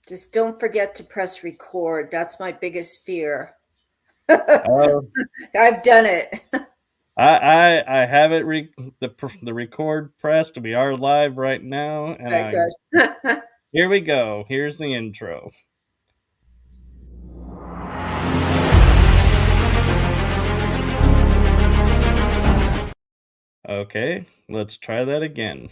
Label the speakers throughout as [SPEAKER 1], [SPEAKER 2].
[SPEAKER 1] Just don't forget to press record. That's my biggest fear.
[SPEAKER 2] Uh,
[SPEAKER 1] I've done it.
[SPEAKER 2] I have it the record pressed. We are live right now, and
[SPEAKER 1] Okay,
[SPEAKER 2] I
[SPEAKER 1] good.
[SPEAKER 2] here we go. Here's the intro. Okay, let's try that again.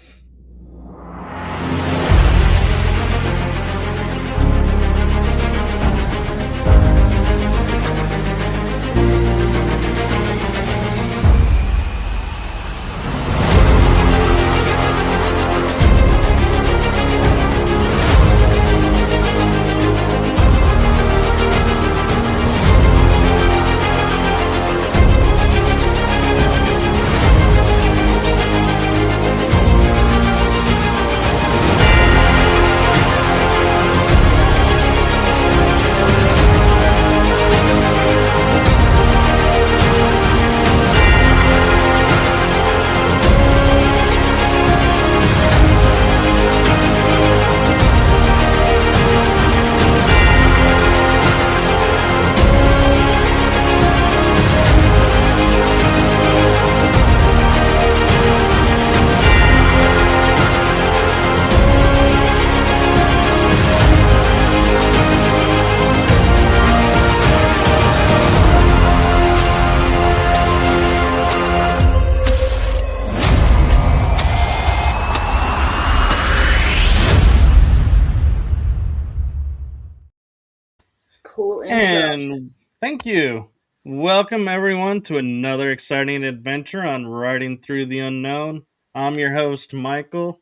[SPEAKER 1] Cool intro.
[SPEAKER 2] And thank you. Welcome everyone to another exciting adventure on Riding Through the Unknown. I'm your host Michael,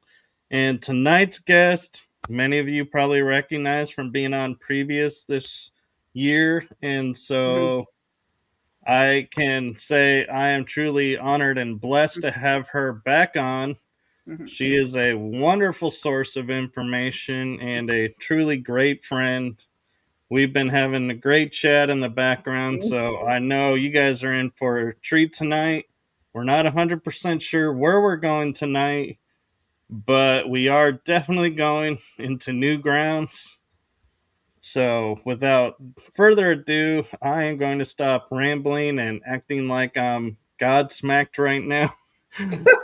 [SPEAKER 2] and tonight's guest, many of you probably recognize from being on previous this year, and
[SPEAKER 1] Mhm,
[SPEAKER 2] so I can say I am truly honored and blessed to have her back on.
[SPEAKER 1] mhm.
[SPEAKER 2] She is a wonderful source of information and a truly great friend. We've been having a great chat in the background, so I know you guys are in for a treat tonight. We're not 100% sure where we're going tonight, but we are definitely going into new grounds. So, without further ado, I am going to stop rambling and acting like I'm God-smacked right now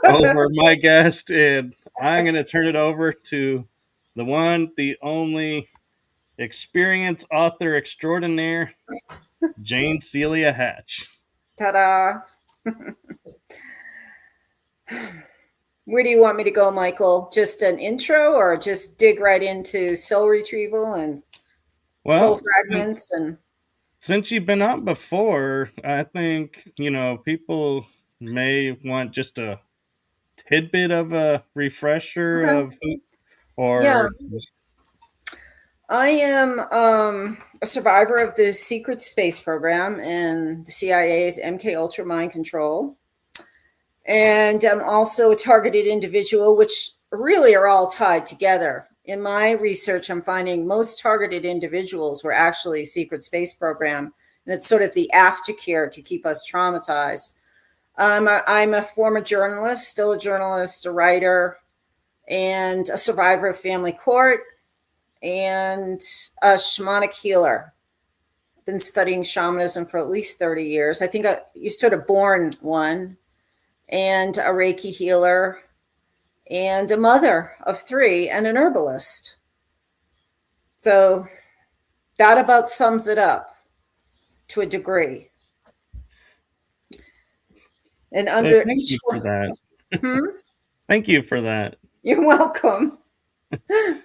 [SPEAKER 2] over my guest, and I'm going to turn it over to the one, the only experienced author extraordinaire, Jane Celia Hatch.
[SPEAKER 1] Ta-da. Where do you want me to go, Michael? Just an intro or just dig right into soul retrieval and soul
[SPEAKER 2] Well,
[SPEAKER 1] fragments and
[SPEAKER 2] since you've been on before, I think, people may want just a tidbit of a refresher
[SPEAKER 1] okay.
[SPEAKER 2] of who,
[SPEAKER 1] Yeah,
[SPEAKER 2] or
[SPEAKER 1] I am a survivor of the secret space program and the CIA's MKUltra mind control. And I'm also a targeted individual, which really are all tied together. In my research, I'm finding most targeted individuals were actually secret space program, and it's sort of the aftercare to keep us traumatized. I'm a former journalist, still a journalist, a writer, and a survivor of family court, and a shamanic healer. I've been studying shamanism for at least 30 years. I think you're sort of born one, and a Reiki healer, and a mother of three, and an herbalist. So that about sums it up to a degree. And
[SPEAKER 2] so
[SPEAKER 1] under
[SPEAKER 2] thank
[SPEAKER 1] each
[SPEAKER 2] you for
[SPEAKER 1] one,
[SPEAKER 2] that.
[SPEAKER 1] hmm?
[SPEAKER 2] Thank you for that.
[SPEAKER 1] You're welcome. You're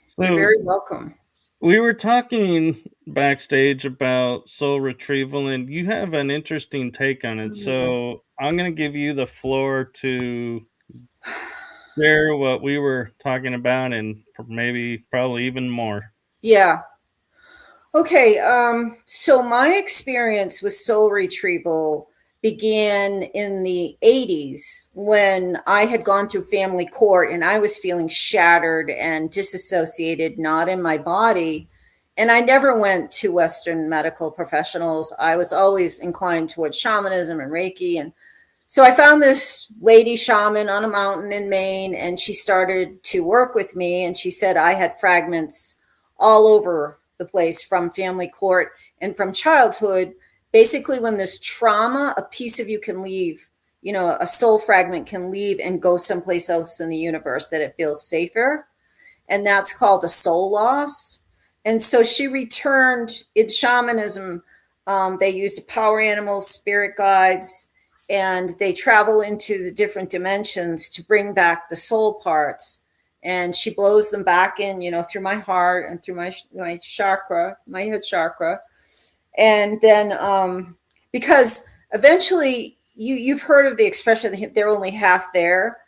[SPEAKER 2] So
[SPEAKER 1] very welcome.
[SPEAKER 2] we were talking backstage about soul retrieval, and you have an interesting take on it.
[SPEAKER 1] Mhm.
[SPEAKER 2] So I'm going to give you the floor to share what we were talking about and maybe probably even more.
[SPEAKER 1] Yeah. Okay. So my experience with soul retrieval began in the 80s when I had gone through family court and I was feeling shattered and disassociated, not in my body. And I never went to Western medical professionals. I was always inclined towards shamanism and Reiki. And So I found this lady shaman on a mountain in Maine, and she started to work with me. And she said I had fragments all over the place from family court and from childhood. Basically, when there's trauma, a piece of you can leave, a soul fragment can leave and go someplace else in the universe that it feels safer. And that's called a soul loss. And so she returned in shamanism. They use power animals, spirit guides, and they travel into the different dimensions to bring back the soul parts. And she blows them back in, through my heart and through my chakra, my head chakra. And then because eventually you've heard of the expression, they're only half there.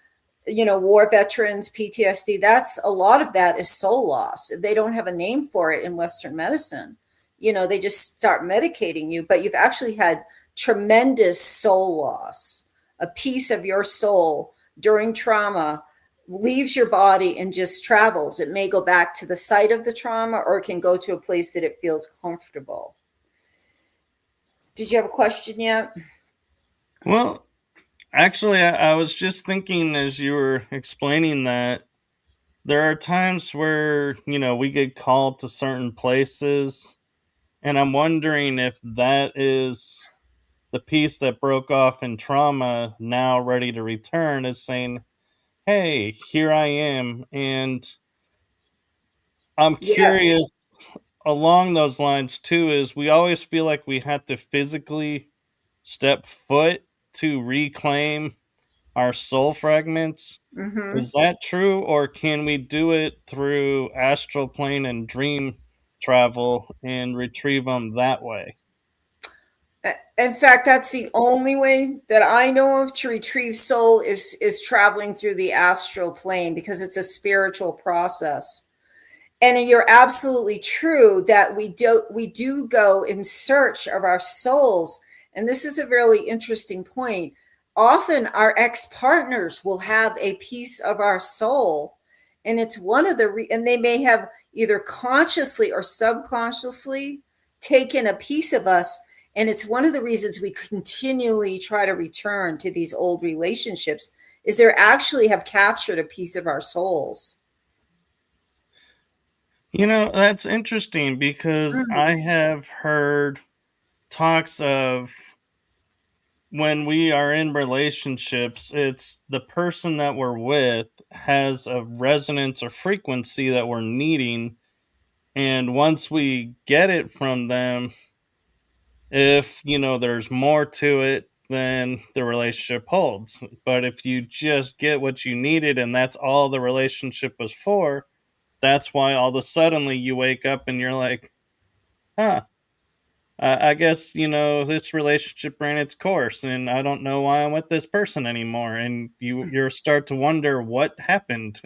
[SPEAKER 1] War veterans, PTSD, that's a lot of that is soul loss. They don't have a name for it in Western medicine. They just start medicating you, but you've actually had tremendous soul loss. A piece of your soul during trauma leaves your body and just travels. It may go back to the site of the trauma, or it can go to a place that it feels comfortable. Did you have a question yet?
[SPEAKER 2] Well, actually, I was just thinking as you were explaining that there are times where, we get called to certain places, and I'm wondering if that is the piece that broke off in trauma now ready to return, is saying, hey, here I am. And I'm curious
[SPEAKER 1] Yes.
[SPEAKER 2] along those lines too, is we always feel like we have to physically step foot to reclaim our soul fragments.
[SPEAKER 1] Mm-hmm.
[SPEAKER 2] Is that true, or can we do it through astral plane and dream travel and retrieve them that way?
[SPEAKER 1] In fact, that's the only way that I know of to retrieve soul is traveling through the astral plane, because it's a spiritual process. And you're absolutely true that we do go in search of our souls. And this is a really interesting point. Often our ex-partners will have a piece of our soul, and it's one of the and they may have either consciously or subconsciously taken a piece of us, and it's one of the reasons we continually try to return to these old relationships, is they actually have captured a piece of our souls.
[SPEAKER 2] That's interesting because
[SPEAKER 1] Mm.
[SPEAKER 2] I have heard talks of when we are in relationships, it's the person that we're with has a resonance or frequency that we're needing. And once we get it from them, if, there's more to it, then the relationship holds. But if you just get what you needed and that's all the relationship was for, that's why all of a suddenly you wake up and you're like, huh, I guess, this relationship ran its course and I don't know why I'm with this person anymore. And you start to wonder what happened.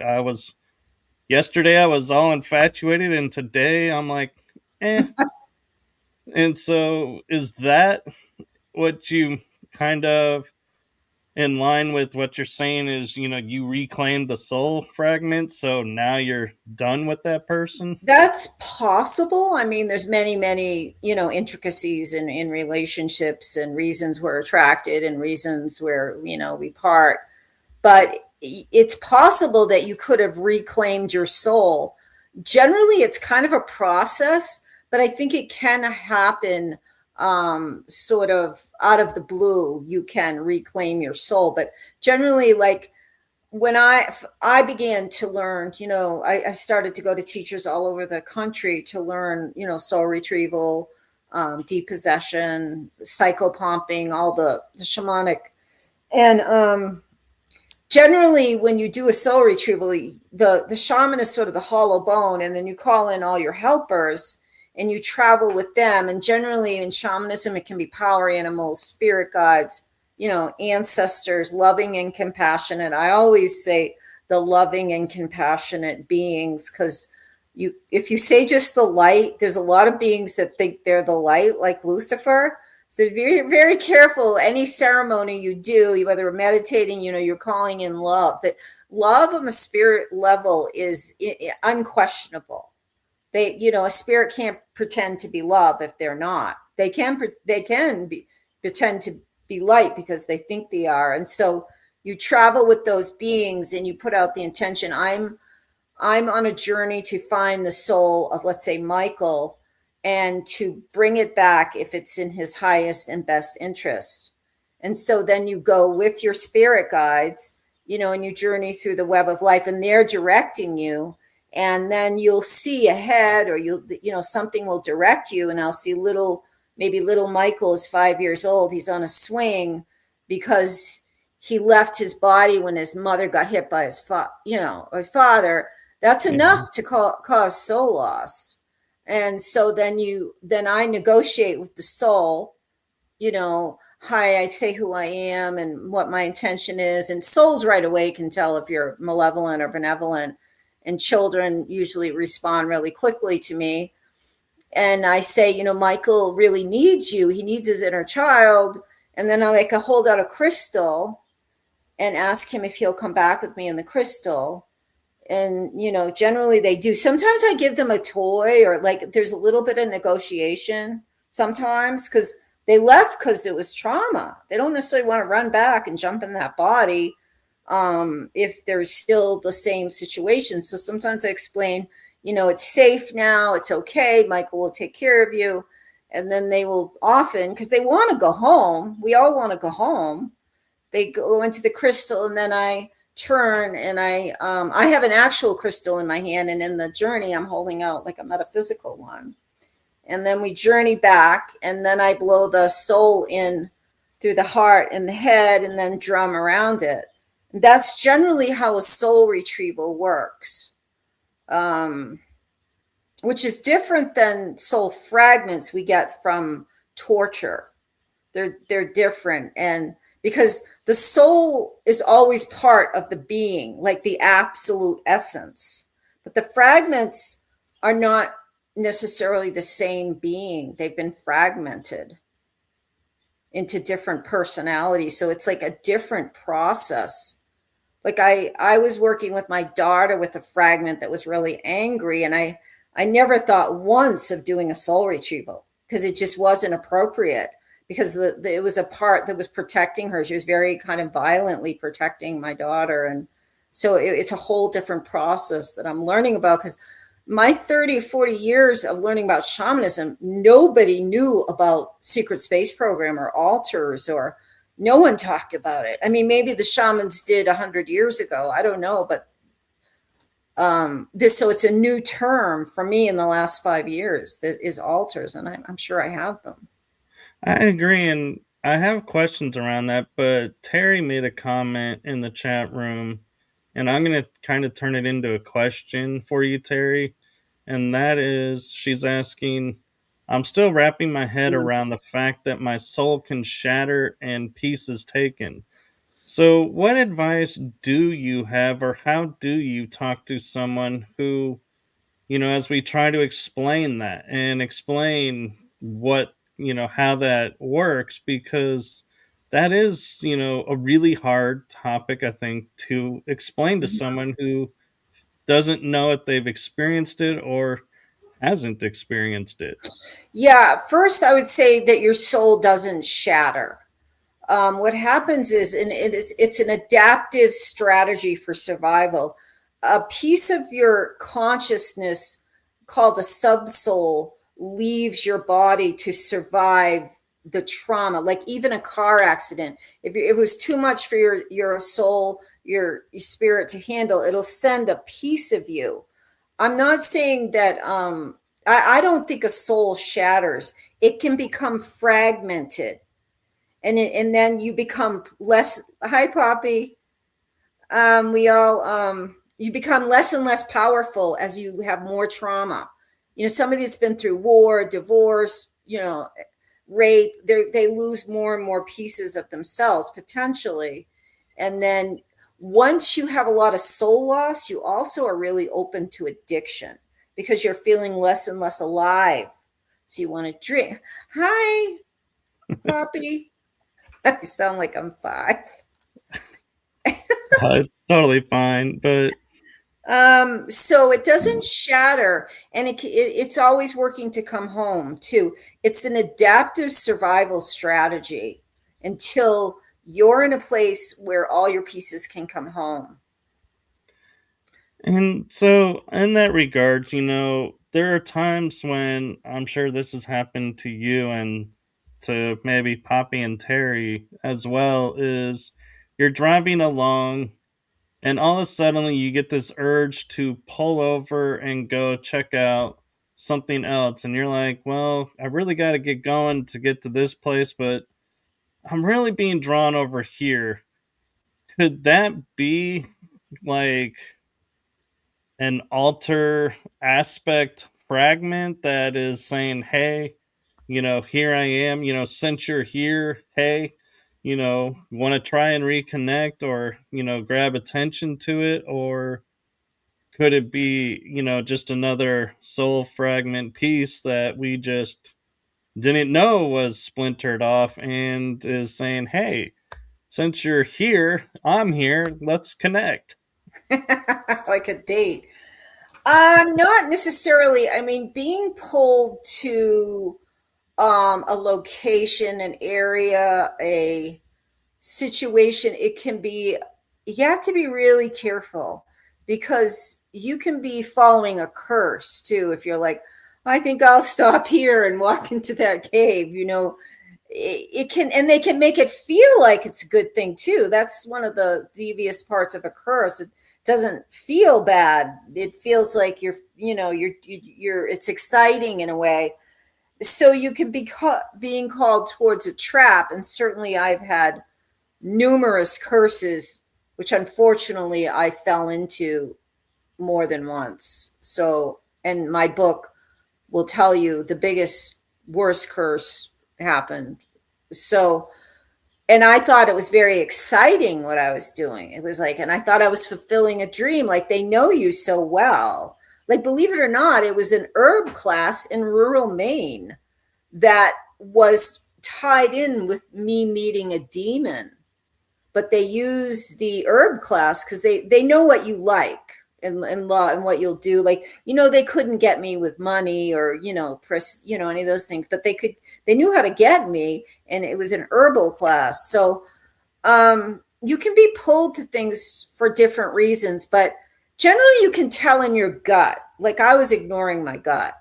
[SPEAKER 2] Yesterday I was all infatuated and today I'm like, eh. And so is that what you kind of, in line with what you're saying, is, you reclaim the soul fragment, so now you're done with that person?
[SPEAKER 1] That's possible. I mean, there's many, intricacies in relationships, and reasons we're attracted and reasons where, we part. But it's possible that you could have reclaimed your soul. Generally, it's kind of a process, but I think it can happen sort of out of the blue. You can reclaim your soul, but generally, like when I began to learn, I started to go to teachers all over the country to learn, soul retrieval, depossession, psychopumping, all the shamanic. And generally, when you do a soul retrieval, the shaman is sort of the hollow bone, and then you call in all your helpers and you travel with them. And generally, in shamanism, it can be power animals, spirit guides, ancestors, loving and compassionate. I always say the loving and compassionate beings, because if you say just the light, there's a lot of beings that think they're the light, like Lucifer. So be very careful. Any ceremony you do, whether you're meditating, you're calling in love. That love on the spirit level is unquestionable. A spirit can't pretend to be love if they're not. They can pretend to be light because they think they are. And so you travel with those beings and you put out the intention. I'm on a journey to find the soul of, let's say, Michael, and to bring it back if it's in his highest and best interest. And so then you go with your spirit guides, and you journey through the web of life, and they're directing you. And then you'll see ahead, or something will direct you, and I'll see maybe little Michael is 5 years old. He's on a swing because he left his body when his mother got hit by his father. That's enough to cause soul loss. And so then I negotiate with the soul, hi, I say who I am and what my intention is. And souls right away can tell if you're malevolent or benevolent. And children usually respond really quickly to me. And I say, Michael really needs you. He needs his inner child. And then I hold out a crystal and ask him if he'll come back with me in the crystal. And, generally they do. Sometimes I give them a toy, or there's a little bit of negotiation sometimes, because they left because it was trauma. They don't necessarily want to run back and jump in that body if there's still the same situation. So sometimes I explain, it's safe now. It's okay. Michael will take care of you. And then they will often, because they want to go home. We all want to go home. They go into the crystal, and then I turn and I have an actual crystal in my hand, and in the journey I'm holding out a metaphysical one. And then we journey back, and then I blow the soul in through the heart and the head, and then drum around it. And that's generally how a soul retrieval works, which is different than soul fragments we get from torture. They're different. And because the soul is always part of the being, the absolute essence. But the fragments are not necessarily the same being. They've been fragmented into different personalities. So it's a different process. I was working with my daughter with a fragment that was really angry. And I never thought once of doing a soul retrieval because it just wasn't appropriate. Because it was a part that was protecting her. She was very kind of violently protecting my daughter. And so it's a whole different process that I'm learning about, because my 30, 40 years of learning about shamanism, nobody knew about secret space program or altars, or no one talked about it. I mean, maybe the shamans did 100 years ago. I don't know. But so it's a new term for me in the last 5 years that is altars. And I'm sure I have them.
[SPEAKER 2] I agree, and I have questions around that, but Terry made a comment in the chat room, and I'm going to kind of turn it into a question for you, Terry, and that is, she's asking, I'm still wrapping my head around the fact that my soul can shatter and pieces taken. So what advice do you have, or how do you talk to someone who, as we try to explain that and explain what, how that works, because that is, a really hard topic, I think, to explain to someone who doesn't know if they've experienced it or hasn't experienced it.
[SPEAKER 1] Yeah, first I would say that your soul doesn't shatter. What happens is, and it's an adaptive strategy for survival. A piece of your consciousness called a subsoul leaves your body to survive the trauma, like even a car accident. If it was too much for your soul, your spirit to handle, it'll send a piece of you. I'm not saying that I don't think a soul shatters. It can become fragmented. And then you become less. Hi, Poppy. You become less and less powerful as you have more trauma. Somebody that's been through war, divorce, rape, they lose more and more pieces of themselves potentially. And then once you have a lot of soul loss, you also are really open to addiction because you're feeling less and less alive. So you want to drink. Hi, Poppy. I sound like I'm 5.
[SPEAKER 2] Totally fine, but
[SPEAKER 1] so it doesn't shatter, and it's always working to come home too. It's an adaptive survival strategy. until you're in a place where all your pieces can come home.
[SPEAKER 2] And so, in that regard, there are times when I'm sure this has happened to you and to maybe Poppy and Terry as well. Is you're driving along and all of a sudden you get this urge to pull over and go check out something else. And you're like, well, I really got to get going to get to this place, but I'm really being drawn over here. Could that be like an alter aspect fragment that is saying, hey, here I am, since you're here, hey, want to try and reconnect or, grab attention to it? Or could it be, just another soul fragment piece that we just didn't know was splintered off and is saying, hey, since you're here, I'm here, let's connect?
[SPEAKER 1] Like a date. Not necessarily. I mean, being pulled to a location, an area, a situation, it can be, you have to be really careful because you can be following a curse too. If you're like, I think I'll stop here and walk into that cave, it can, and they can make it feel like it's a good thing too. That's one of the devious parts of a curse. It doesn't feel bad. It feels like you're it's exciting in a way. So you can be being called towards a trap. And certainly I've had numerous curses, which unfortunately I fell into more than once. So, and my book will tell you the biggest, worst curse happened. So, and I thought it was very exciting what I was doing. It was like, and I thought I was fulfilling a dream. Like they know you so well. Like, believe it or not, it was an herb class in rural Maine that was tied in with me meeting a demon. But they use the herb class because they know what you like and law and what you'll do. Like, they couldn't get me with money or, press, any of those things, but they knew how to get me, and it was an herbal class. So you can be pulled to things for different reasons, but generally you can tell in your gut. Like I was ignoring my gut.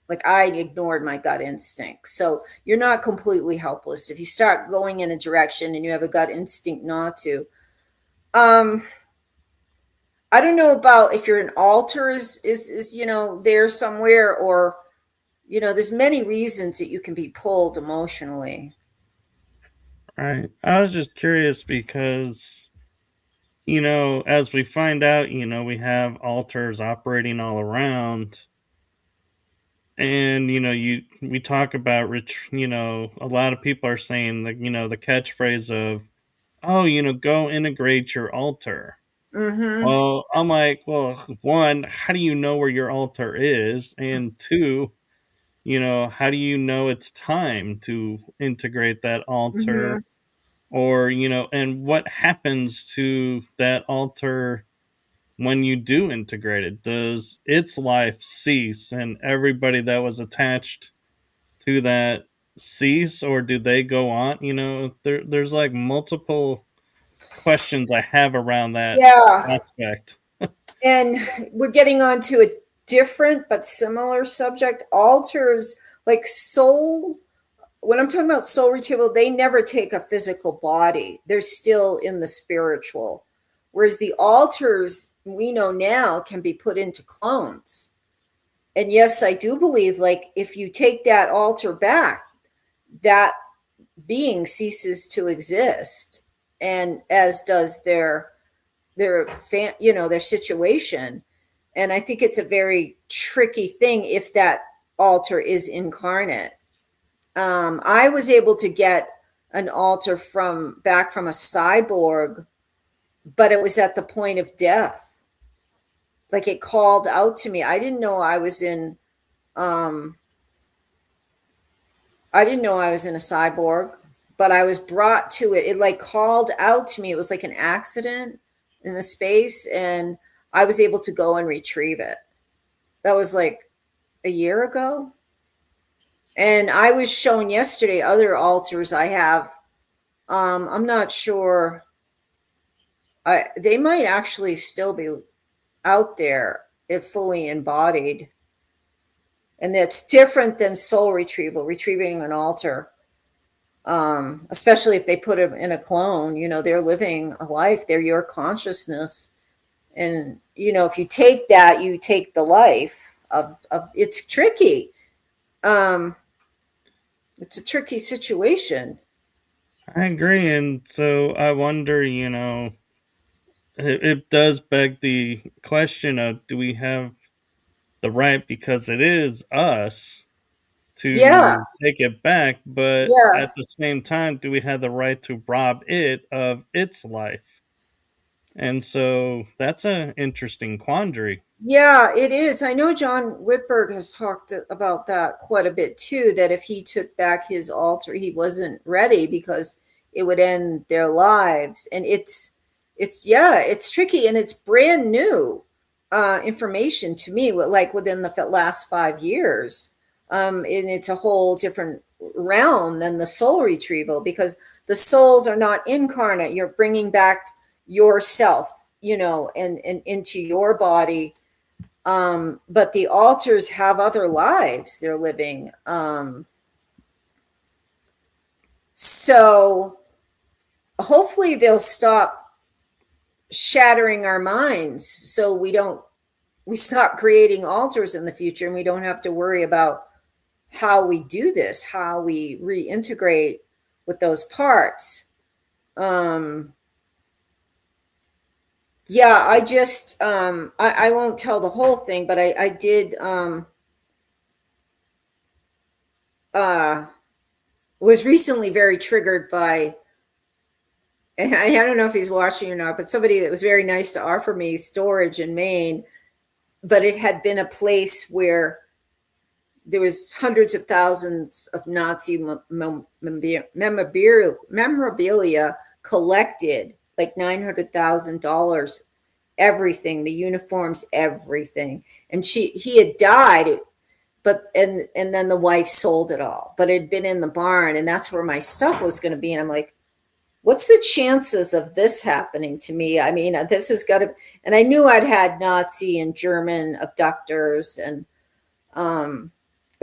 [SPEAKER 1] Like I ignored my gut instinct. So you're not completely helpless if you start going in a direction and you have a gut instinct not to. I don't know about if you're an altar is there somewhere, or there's many reasons that you can be pulled emotionally.
[SPEAKER 2] Right. I was just curious because, as we find out, we have altars operating all around. And, we talk about rich, a lot of people are saying that, the catchphrase of, oh, go integrate your altar.
[SPEAKER 1] Mm-hmm.
[SPEAKER 2] Well, I'm like, well, one, how do you know where your altar is? And two, how do you know it's time to integrate that
[SPEAKER 1] Mm-hmm.
[SPEAKER 2] altar? Or, and what happens to that altar when you do integrate it? Does its life cease and everybody that was attached to that cease, or do they go on? There's like multiple questions I have around that
[SPEAKER 1] Yeah.
[SPEAKER 2] aspect.
[SPEAKER 1] And we're getting on to a different but similar subject. Altars, like soul, when I'm talking about soul retrieval, they never take a physical body. They're still in the spiritual. Whereas the altars we know now can be put into clones. And yes, I do believe like if you take that altar back, that being ceases to exist. And as does their situation. And I think it's a very tricky thing if that altar is incarnate. I was able to get an altar back from a cyborg, but it was at the point of death. Like it called out to me. Um, I didn't know I was in a cyborg, but I was brought to it. It like called out to me. It was like an accident in the space, and I was able to go and retrieve it. That was like a year ago. And I was shown yesterday other altars I have I'm not sure. They might actually still be out there if fully embodied. And that's different than soul retrieval, retrieving an altar. Especially if they put them in a clone, they're living a life, they're your consciousness. And, if you take that, you take the life of it's tricky. Um, it's a tricky situation.
[SPEAKER 2] I agree. And so I wonder, it does beg the question of, do we have the right, because it is us,
[SPEAKER 1] Yeah.
[SPEAKER 2] to take it back, but
[SPEAKER 1] Yeah.
[SPEAKER 2] at the same time, do we have the right to rob it of its life? And so that's an interesting quandary.
[SPEAKER 1] Yeah, it is. I know John Whitberg has talked about that quite a bit too, that if he took back his altar, he wasn't ready because it would end their lives. And yeah, it's tricky and it's brand new information to me, like within the last 5 years. And it's a whole different realm than the soul retrieval because the souls are not incarnate. You're bringing back yourself, and into your body, but the altars have other lives they're living. So hopefully they'll stop shattering our minds so we stop creating altars in the future and we don't have to worry about how we do this, how we reintegrate with those parts. Yeah, I just I won't tell the whole thing, but I did uh was recently very triggered by, and I don't know if he's watching or not, but somebody that was very nice to offer me storage in Maine, but it had been a place where there was hundreds of thousands of Nazi memorabilia collected, like $900,000, everything, the uniforms, everything. And he had died, but and then the wife sold it all, but it had been in the barn, and that's where my stuff was going to be. And I'm like, what's the chances of this happening to me? I mean, this has got to, and I knew I'd had Nazi and German abductors. And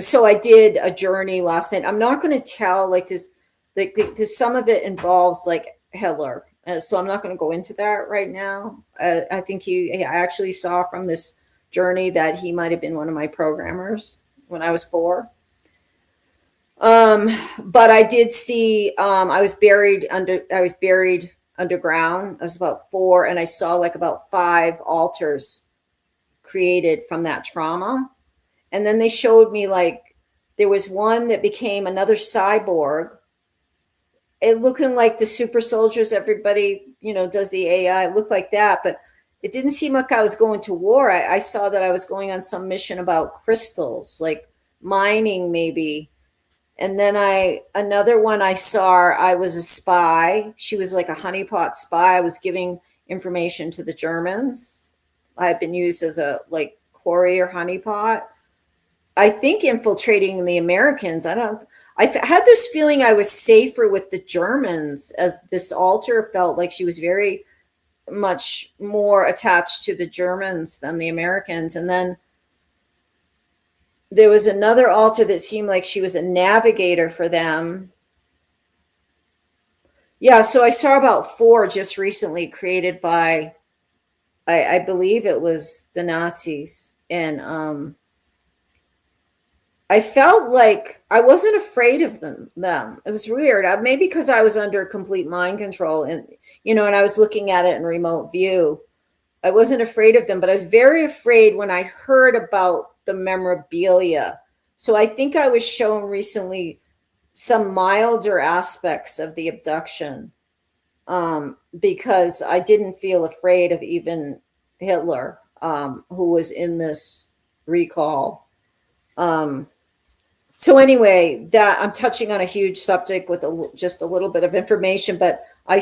[SPEAKER 1] so I did a journey last night. I'm not going to tell like this, like, because some of it involves like Hitler. So I'm not going to go into that right now. I think I actually saw from this journey that he might have been one of my programmers when I was 4. But I did see, I was buried underground. I was about 4, and I saw like about 5 altars created from that trauma. And then they showed me like there was one that became another cyborg. It looking like the super soldiers, everybody, does the AI. It looked like that, but it didn't seem like I was going to war. I saw that I was going on some mission about crystals, like mining maybe. And then another one I saw, I was a spy. She was like a honeypot spy. I was giving information to the Germans. I've been used as a like courier honeypot. I think infiltrating the Americans. I had this feeling I was safer with the Germans, as this altar felt like she was very much more attached to the Germans than the Americans. And then there was another altar that seemed like she was a navigator for them. Yeah, so I saw about 4 just recently created by, I believe it was the Nazis. And I felt like I wasn't afraid of them. It was weird. Maybe because I was under complete mind control and, and I was looking at it in remote view. I wasn't afraid of them, but I was very afraid when I heard about the memorabilia. So I think I was shown recently some milder aspects of the abduction, because I didn't feel afraid of even Hitler, who was in this recall. So anyway, that I'm touching on a huge subject with just a little bit of information, but I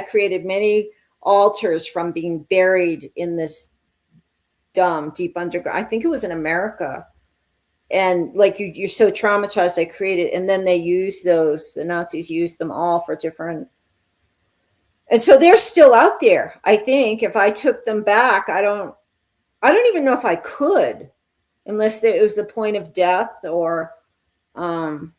[SPEAKER 1] created many altars from being buried in this deep underground. I think it was in America. and like you're so traumatized, they created, and then they use those, the Nazis used them all for different, and so they're still out there. I think if I took them back, I don't even know if I could, unless it was the point of death, or um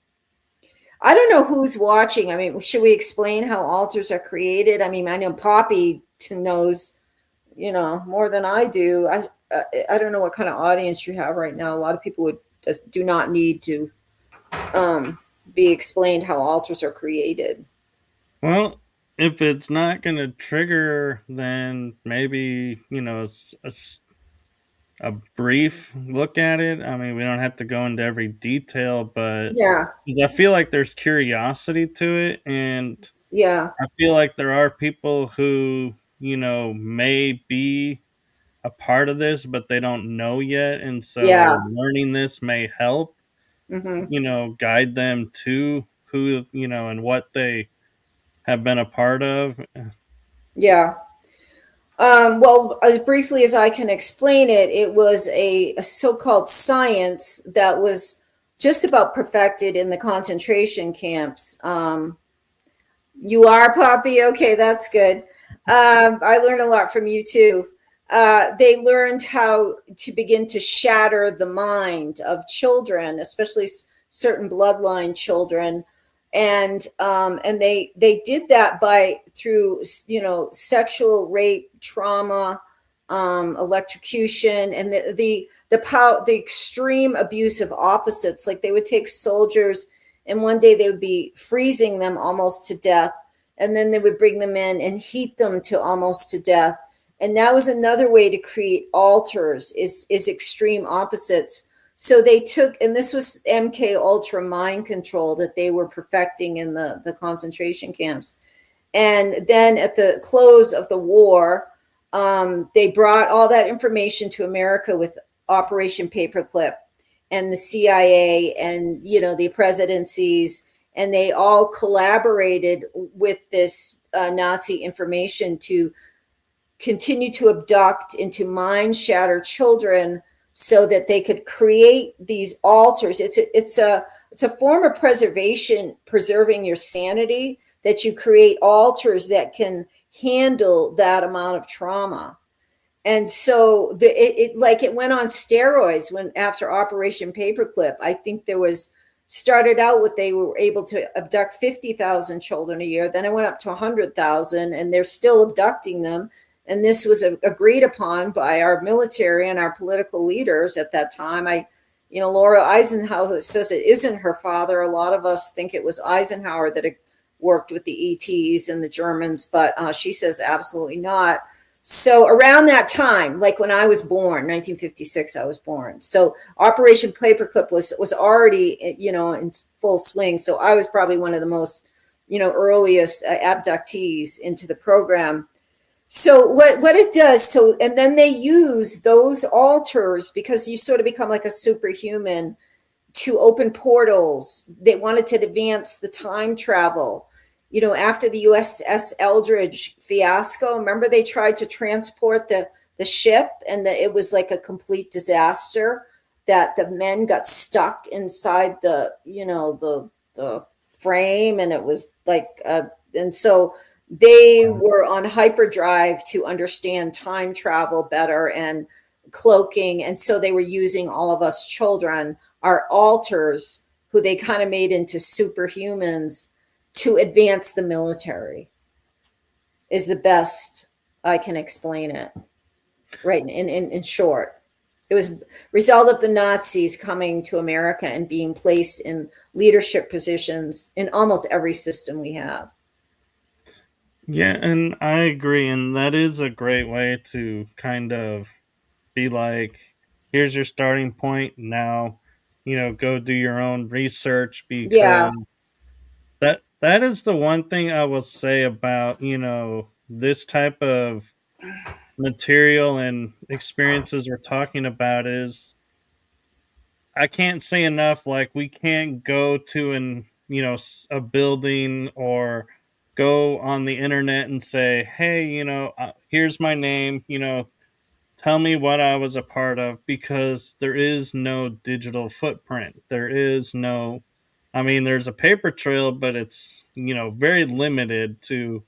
[SPEAKER 1] I don't know who's watching. I mean, should we explain how altars are created? I mean, I know Poppy knows, more than I do. I don't know what kind of audience you have right now. A lot of people would just do not need to um, be explained how altars are created.
[SPEAKER 2] Well, if it's not going to trigger, then maybe, a brief look at it. I mean, we don't have to go into every detail, but
[SPEAKER 1] Yeah,
[SPEAKER 2] 'cause I feel like there's curiosity to it. And
[SPEAKER 1] yeah,
[SPEAKER 2] I feel like there are people who, may be a part of this, but they don't know yet. And
[SPEAKER 1] yeah,
[SPEAKER 2] so learning this may help,
[SPEAKER 1] hmm,
[SPEAKER 2] guide them to who, and what they have been a part of.
[SPEAKER 1] yeah. Well, as briefly as I can explain it, it was a so-called science that was just about perfected in the concentration camps. You are, Poppy? Okay, that's good. I learned a lot from you too. They learned how to begin to shatter the mind of children, especially certain bloodline children, and they did that by through sexual rape, trauma, electrocution, and the extreme abuse of opposites. Like they would take soldiers, and one day they would be freezing them almost to death, and then they would bring them in and heat them to almost to death. And that was another way to create altars, is extreme opposites. So they took, and this was MKUltra mind control that they were perfecting in the concentration camps. And then at the close of the war, they brought all that information to America with Operation Paperclip, and the CIA, and the presidencies, and they all collaborated with this Nazi information to continue to abduct and to mind shatter children so that they could create these altars. It's a form of preserving your sanity, that you create altars that can handle that amount of trauma. And so it went on steroids when after Operation Paperclip. I think there was started out with, they were able to abduct 50,000 children a year. Then it went up to 100,000, and they're still abducting them. And this was agreed upon by our military and our political leaders at that time. Laura Eisenhower says it isn't her father. A lot of us think it was Eisenhower that had worked with the ETs and the Germans, but she says absolutely not. So around that time, like when I was born, 1956, I was born. So Operation Paperclip was already, in full swing. So I was probably one of the most, earliest abductees into the program. So what it does, so and then they use those altars, because you sort of become like a superhuman, to open portals. They wanted to advance the time travel. After the USS Eldridge fiasco, remember they tried to transport the ship, and it was like a complete disaster, that the men got stuck inside the frame, and it was like and so they were on hyperdrive to understand time travel better and cloaking, and so they were using all of us children, our alters, who they kind of made into superhumans, to advance the military, is the best I can explain it. Right. In short, it was a result of the Nazis coming to America and being placed in leadership positions in almost every system we have.
[SPEAKER 2] Yeah, and I agree. And that is a great way to kind of be like, here's your starting point. Now, go do your own research,
[SPEAKER 1] Yeah.
[SPEAKER 2] because that is the one thing I will say about, this type of material and experiences we're talking about is, I can't say enough. Like, we can't go to a building, or go on the internet and say, hey, here's my name, tell me what I was a part of, because there is no digital footprint. There is no, I mean, there's a paper trail, but it's, very limited to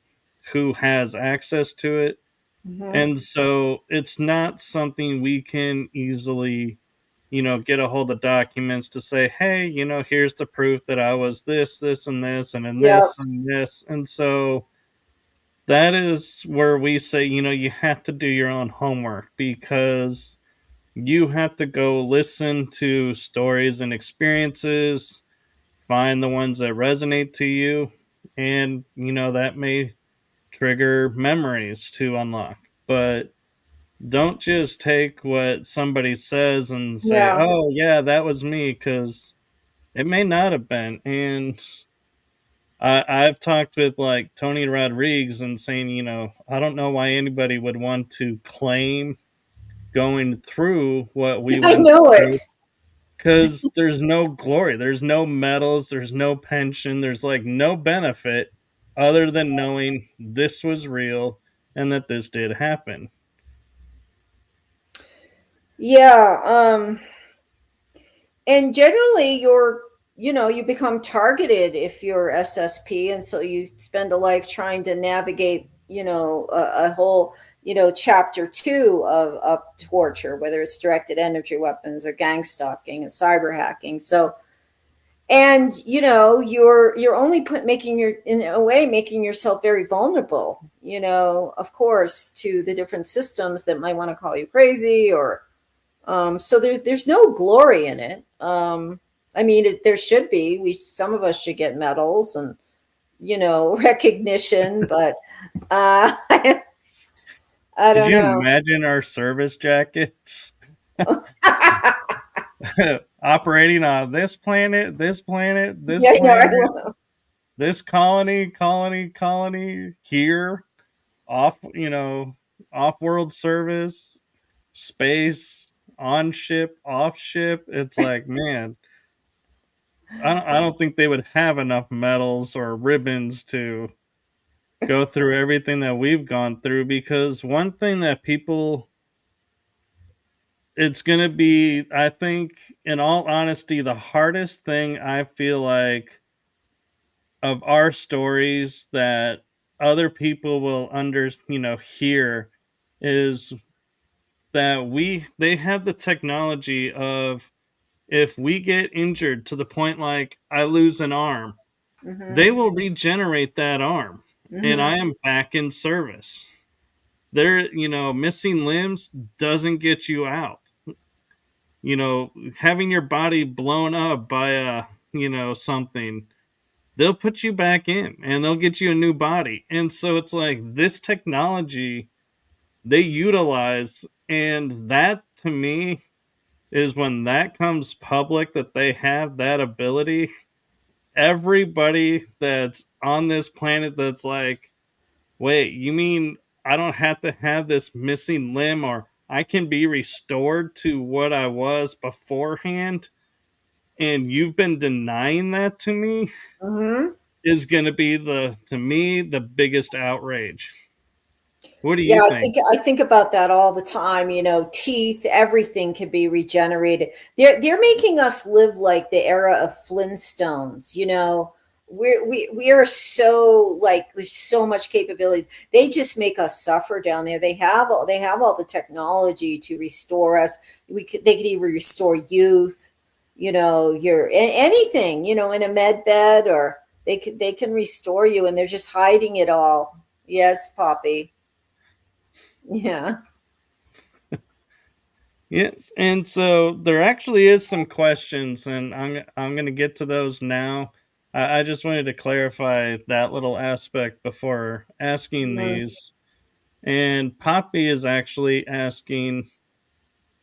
[SPEAKER 2] who has access to it.
[SPEAKER 1] Hmm.
[SPEAKER 2] And so it's not something we can easily, get a hold of documents to say, hey, here's the proof that I was this, this, and this, and in
[SPEAKER 1] Yeah.
[SPEAKER 2] this and this. And so that is where we say, you have to do your own homework, because you have to go listen to stories and experiences, find the ones that resonate to you, and, that may trigger memories to unlock. But don't just take what somebody says and say,
[SPEAKER 1] Yeah.
[SPEAKER 2] oh, yeah, that was me, because it may not have been. And I've talked with like Tony Rodriguez and saying, I don't know why anybody would want to claim going through what we
[SPEAKER 1] I
[SPEAKER 2] went
[SPEAKER 1] know it.
[SPEAKER 2] through, because there's no glory, there's no medals, there's no pension, there's like no benefit other than knowing this was real and that this did happen.
[SPEAKER 1] Yeah. And generally you become targeted if you're SSP, and so you spend a life trying to navigate, a whole, chapter two of torture, whether it's directed energy weapons or gang stalking and cyber hacking. So, and you're only making your in a way making yourself very vulnerable, of course, to the different systems that might want to call you crazy, or so there's no glory in it. I mean, there should be. Some of us should get medals and recognition, but I
[SPEAKER 2] Could
[SPEAKER 1] don't
[SPEAKER 2] you
[SPEAKER 1] know.
[SPEAKER 2] imagine our service jackets operating on this planet, this planet, this
[SPEAKER 1] Yeah,
[SPEAKER 2] planet, this colony here, off, off world service, space, on ship, off ship. It's like, man, I don't think they would have enough medals or ribbons to go through everything that we've gone through, because one thing that people, it's going to be, I think, in all honesty, the hardest thing I feel like of our stories that other people will hear, is that they have the technology of, if we get injured to the point like I lose an arm,
[SPEAKER 1] Hmm.
[SPEAKER 2] they will regenerate that arm and
[SPEAKER 1] Hmm.
[SPEAKER 2] I am back in service. They're, missing limbs doesn't get you out. Having your body blown up by something, they'll put you back in and they'll get you a new body. And so it's like this technology they utilize, and that to me is when that comes public, that they have that ability. Everybody that's on this planet that's like, wait, you mean I don't have to have this missing limb, or I can be restored to what I was beforehand, and you've been denying that to me,
[SPEAKER 1] Hmm.
[SPEAKER 2] is going to be, to me, the biggest outrage. What do
[SPEAKER 1] Yeah,
[SPEAKER 2] you think?
[SPEAKER 1] I think about that all the time. Teeth, everything can be regenerated. They're making us live like the era of Flintstones. We are so, like, there's so much capability. They just make us suffer down there. They have all the technology to restore us. They could even restore youth. Anything. In a med bed, or they can restore you, and they're just hiding it all. Yes, Poppy. Yeah.
[SPEAKER 2] Yes, and so there actually is some questions, and I'm going to get to those now. I just wanted to clarify that little aspect before asking
[SPEAKER 1] Mhm.
[SPEAKER 2] these. And Poppy is actually asking,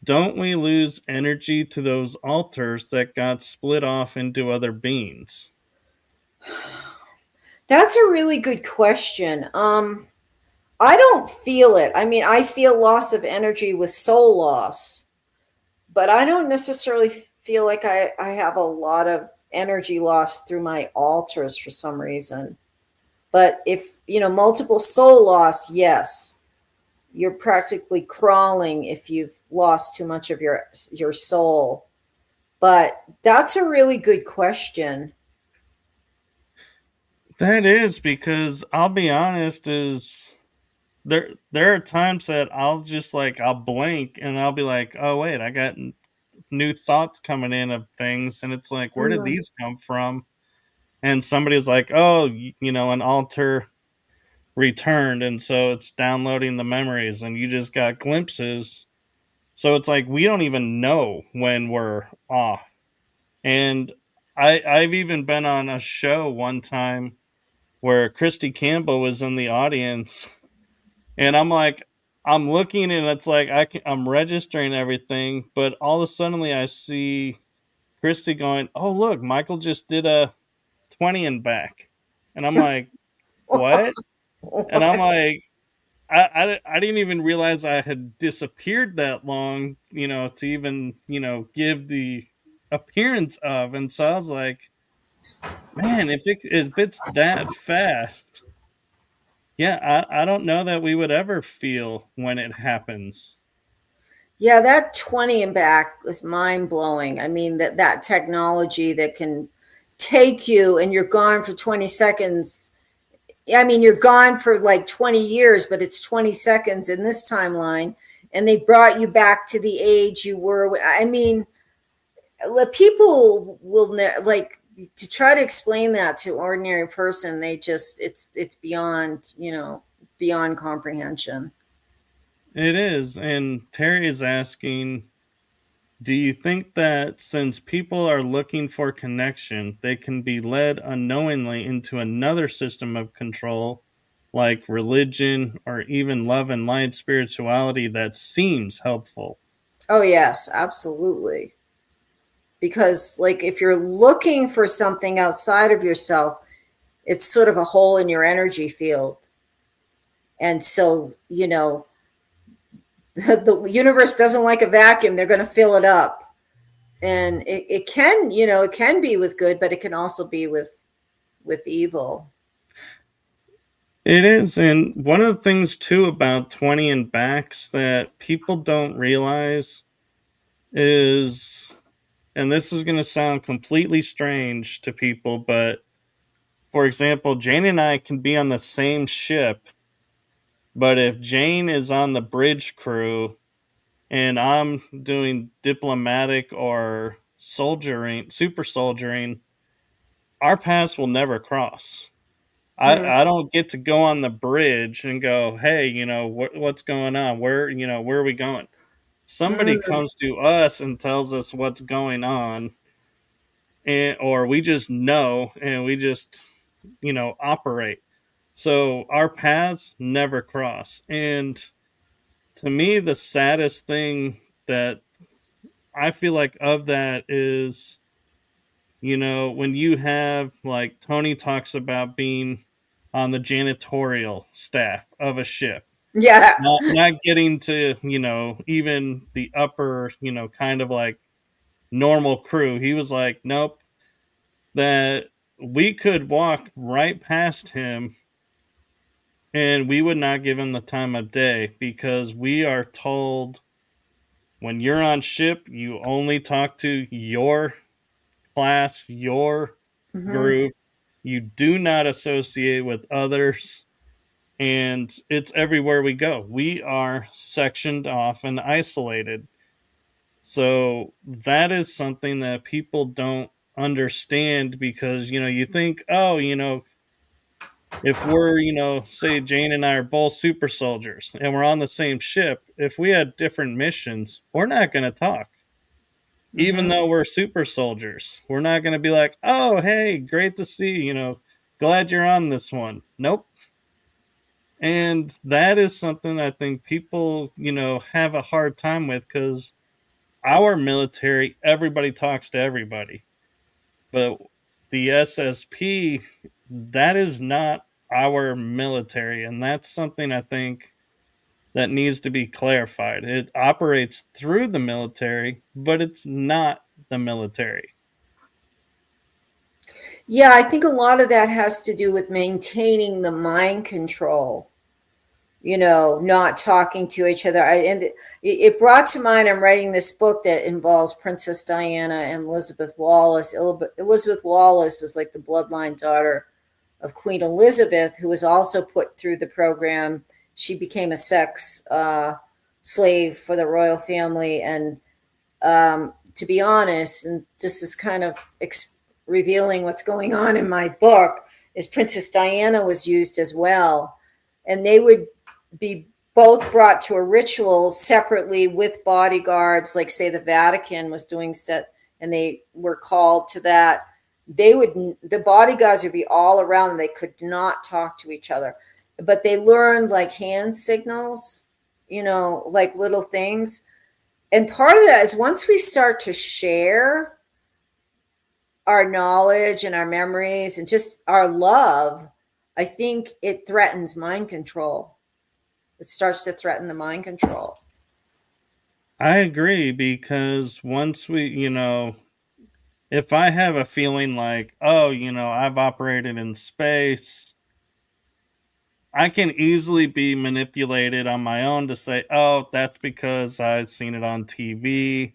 [SPEAKER 2] don't we lose energy to those altars that got split off into other beings?
[SPEAKER 1] That's a really good question. I don't feel it. I mean, I feel loss of energy with soul loss, but I don't necessarily feel like I have a lot of energy loss through my altars for some reason. But if, multiple soul loss, yes. you're practically crawling if you've lost too much of your soul. But that's a really good question.
[SPEAKER 2] That is because I'll be honest, is there are times that I'll just like I'll blink and I'll be like, oh wait, I got new thoughts coming in of things, and it's like, where did
[SPEAKER 1] Mm.
[SPEAKER 2] these come from? And somebody's like, oh, an altar returned, and so it's downloading the memories, and you just got glimpses. So it's like we don't even know when we're off. And I've even been on a show one time where Christy Campbell was in the audience, and I'm like, I'm looking, and it's like I'm registering everything, but all of a sudden I see Christy going, "Oh look, Michael just did a 20 and back," and I'm like, "What?" And I'm like, I didn't even realize I had disappeared that long, to even give the appearance of, and so I was like, man, if it's that fast, yeah, I don't know that we would ever feel when it happens.
[SPEAKER 1] Yeah, that 20 and back was mind blowing. I mean, that technology that can take you and you're gone for 20 seconds. I mean, you're gone for like 20 years, but it's 20 seconds in this timeline. And they brought you back to the age you were. I mean, people will like to try to explain that to ordinary person. They just, it's beyond, beyond comprehension.
[SPEAKER 2] It is, and Terry is asking, do you think that since people are looking for connection, they can be led unknowingly into another system of control, like religion or even love and light spirituality that seems helpful?
[SPEAKER 1] Oh, yes, absolutely. Because like if you're looking for something outside of yourself, it's sort of a hole in your energy field. And so, the universe doesn't like a vacuum. They're going to fill it up. And it can, it can be with good, but it can also be with evil.
[SPEAKER 2] It is, and one of the things too about 20 and backs that people don't realize is, and this is going to sound completely strange to people, but for example, Jane and I can be on the same ship, but if Jane is on the bridge crew and I'm doing diplomatic or soldiering, super soldiering, our paths will never cross.
[SPEAKER 1] Mm,
[SPEAKER 2] I don't get to go on the bridge and go, hey, what's going on? Where are we going? Somebody
[SPEAKER 1] mm,
[SPEAKER 2] comes to us and tells us what's going on, or we just know and we just, operate. So our paths never cross. And to me, the saddest thing that I feel like of that is, when you have like Tony talks about being on the janitorial staff of a ship,
[SPEAKER 1] yeah.
[SPEAKER 2] not getting to, even the upper, kind of like normal crew. He was like, nope, that we could walk right past him and we would not give him the time of day because we are told when you're on ship, you only talk to your class, your
[SPEAKER 1] Hmm.
[SPEAKER 2] group. You do not associate with others. And it's everywhere we go. We are sectioned off and isolated. So that is something that people don't understand because, you think, oh, if we're, say Jane and I are both super soldiers and we're on the same ship, if we had different missions, we're not going to talk. Even
[SPEAKER 1] Hmm.
[SPEAKER 2] though we're super soldiers, we're not going to be like, oh, hey, great to see, glad you're on this one. Nope. And that is something I think people, have a hard time with because our military, everybody talks to everybody. But the SSP, that is not our military. And that's something I think that needs to be clarified. It operates through the military, but it's not the military.
[SPEAKER 1] Yeah, I think a lot of that has to do with maintaining the mind control. not talking to each other. It brought to mind, I'm writing this book that involves Princess Diana and Elizabeth Wallace. Elizabeth Wallace is like the bloodline daughter of Queen Elizabeth, who was also put through the program. She became a sex slave for the royal family. And to be honest, and this is kind of revealing what's going on in my book, is Princess Diana was used as well. And they would be both brought to a ritual separately with bodyguards, like say the Vatican was doing set, and they were called to that. The bodyguards would be all around them. They could not talk to each other, but they learned like hand signals, like little things. And part of that is once we start to share our knowledge and our memories and just our love, I think it threatens mind control. It starts to threaten the mind control.
[SPEAKER 2] I agree, because once we, if I have a feeling like, oh, I've operated in space, I can easily be manipulated on my own to say, oh, that's because I've seen it on TV.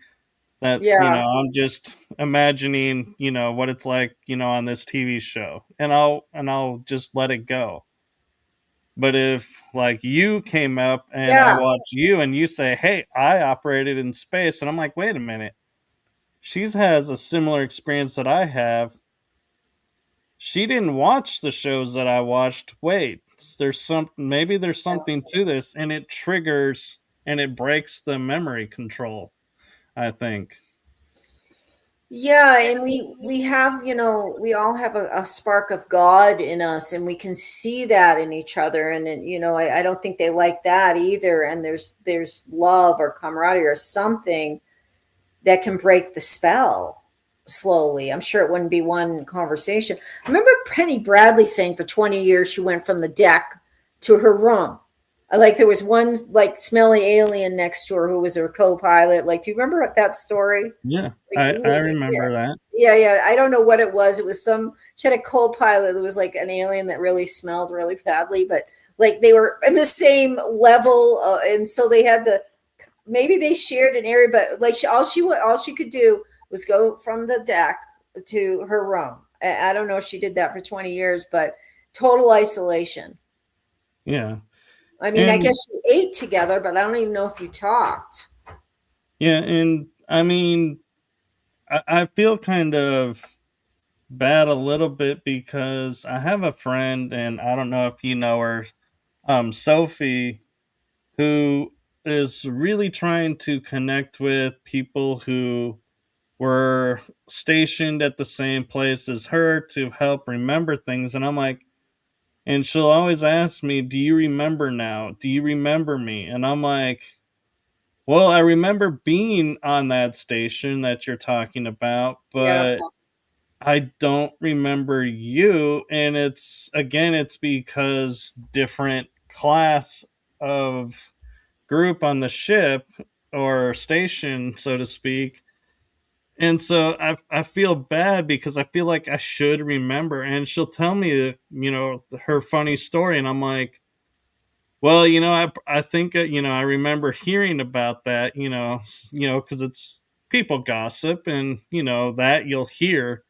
[SPEAKER 2] That,
[SPEAKER 1] Yeah.
[SPEAKER 2] I'm just imagining, what it's like, on this TV show. And I'll just let it go. But if like you came up and I
[SPEAKER 1] Yeah.
[SPEAKER 2] watch you and you say, hey, I operated in space, and I'm like, wait a minute, she has a similar experience that I have. She didn't watch the shows that I watched. Wait, maybe there's something to this, and it triggers and it breaks the memory control, I think.
[SPEAKER 1] Yeah, and we have, we all have a spark of God in us, and we can see that in each other. And then, I don't think they like that either. And there's love or camaraderie or something that can break the spell slowly. I'm sure it wouldn't be one conversation. I remember Penny Bradley saying for 20 years she went from the deck to her room. Like there was one like smelly alien next to her who was her co-pilot. Like, do you remember that story?
[SPEAKER 2] Yeah,
[SPEAKER 1] Like,
[SPEAKER 2] I
[SPEAKER 1] yeah,
[SPEAKER 2] remember that.
[SPEAKER 1] yeah. I don't know what it was. It was she had a co-pilot that was like an alien that really smelled really badly, but like they were in the same level, and so they had to. Maybe they shared an area, but like all she could do was go from the deck to her room. I don't know if she did that for 20 years, but total isolation.
[SPEAKER 2] Yeah.
[SPEAKER 1] I mean, I
[SPEAKER 2] And
[SPEAKER 1] guess you ate together, but I don't even know if you talked.
[SPEAKER 2] yeah, and I mean, I feel kind of bad a little bit because I have a friend, and I don't know if you know her, Sophie, who is really trying to connect with people who were stationed at the same place as her to help remember things. And I'm like, and she'll always ask me, do you remember now? Do you remember me? And I'm like, well, I remember being on that station that you're talking about,
[SPEAKER 1] Yeah.
[SPEAKER 2] but I don't remember you. And it's because different class of group on the ship or station, so to speak. And so I feel bad because I feel like I should remember. And she'll tell me, her funny story. And I'm like, well, I think, I remember hearing about that, because it's people gossip, and, that you'll hear,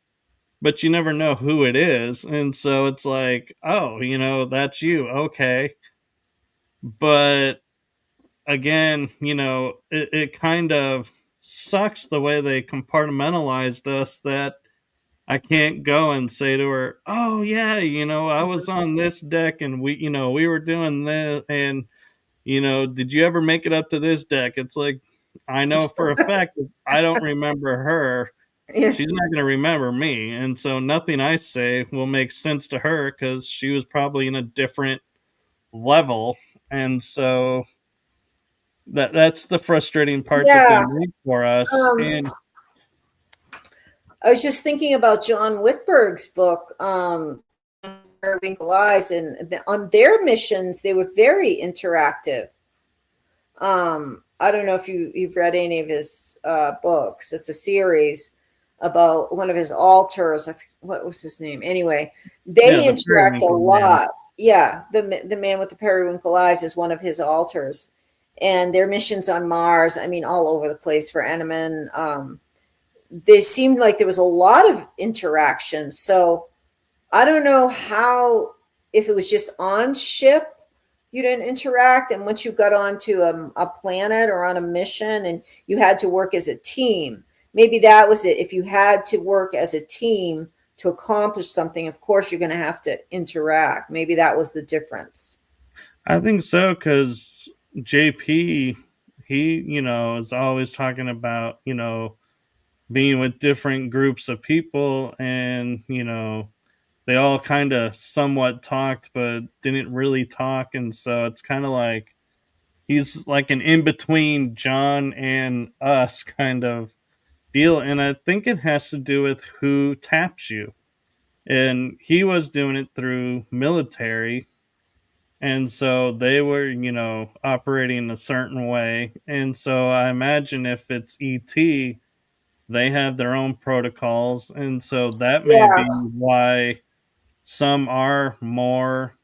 [SPEAKER 2] but you never know who it is. And so it's like, oh, that's you. Okay. But again, it kind of sucks the way they compartmentalized us, that I can't go and say to her, "Oh yeah, I was on this deck, and we were doing this, and did you ever make it up to this deck?" It's like, I know for a fact that I don't remember her.
[SPEAKER 1] Yeah.
[SPEAKER 2] She's not going to remember me, and so nothing I say will make sense to her because she was probably in a different level. And so that's the frustrating part that they
[SPEAKER 1] Yeah.
[SPEAKER 2] make for us.
[SPEAKER 1] Um,
[SPEAKER 2] And
[SPEAKER 1] I was just thinking about John Whitberg's book, Periwinkle Eyes, and on their missions, they were very interactive. I don't know if you've read any of his books. It's a series about one of his altars. What was his name? Anyway,
[SPEAKER 2] yeah,
[SPEAKER 1] they
[SPEAKER 2] the
[SPEAKER 1] interact a
[SPEAKER 2] periwinkle man.
[SPEAKER 1] lot. Yeah, the man with the periwinkle eyes is one of his altars, and their missions on Mars. I mean, all over the place for Eneman. They seemed like there was a lot of interaction. So I don't know how, if it was just on ship you didn't interact, and once you got onto a planet or on a mission and you had to work as a team, maybe that was it. If you had to work as a team to accomplish something, of course you're going to have to interact. Maybe that was the difference.
[SPEAKER 2] I think so, because JP, he, is always talking about, being with different groups of people, and, they all kind of somewhat talked, but didn't really talk. And so it's kind of like he's like an in between John and us kind of deal. And I think it has to do with who taps you. And he was doing it through military, and so they were, operating a certain way. And so I imagine if it's ET, they have their own protocols. And so that may
[SPEAKER 1] Yeah.
[SPEAKER 2] be why some are more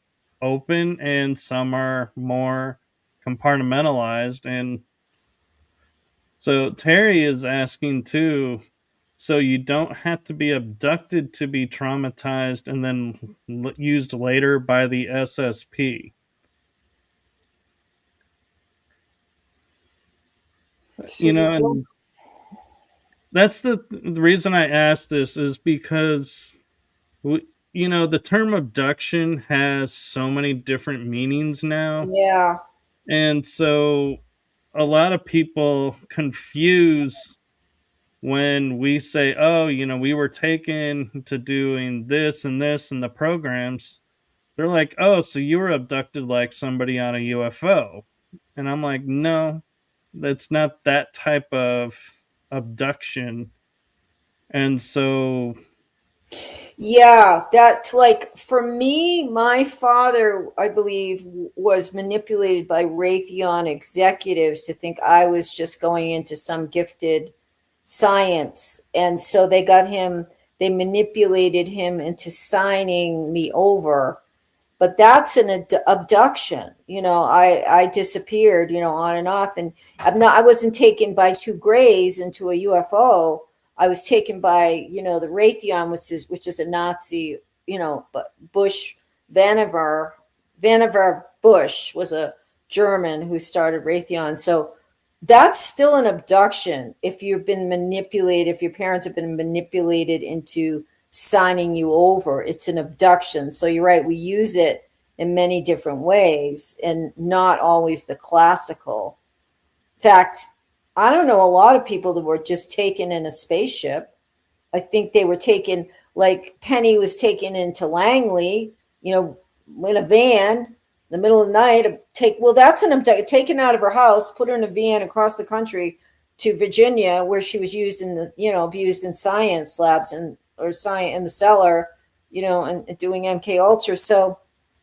[SPEAKER 2] open and some are more compartmentalized. And so Terry is asking too, so you don't have to be abducted to be traumatized and then used later by the SSP.
[SPEAKER 1] So you don't.
[SPEAKER 2] And that's the reason I asked this is because the term abduction has so many different meanings now,
[SPEAKER 1] Yeah.
[SPEAKER 2] and so a lot of people confuse when we say, "Oh, we were taken to doing this and this and the programs." They're like, "Oh, so you were abducted like somebody on a UFO," and I'm like, "No, that's not that type of abduction." And so,
[SPEAKER 1] Yeah, that, like, for me, my father, I believe, was manipulated by Raytheon executives to think I was just going into some gifted science. And so they manipulated him into signing me over. But that's an abduction. I disappeared, on and off. And I wasn't taken by two grays into a UFO. I was taken by, the Raytheon, which is a Nazi, but Vannevar Bush was a German who started Raytheon. So that's still an abduction if you've been manipulated, if your parents have been manipulated into signing you over. It's an abduction. So you're right, we use it in many different ways and not always the classical. In fact, I don't know a lot of people that were just taken in a spaceship. I think they were taken, like Penny was taken into Langley, in a van in the middle of the night. That's an abduction, taken out of her house, put her in a van across the country to Virginia, where she was used abused in science labs or science in the cellar, and doing MKUltra. So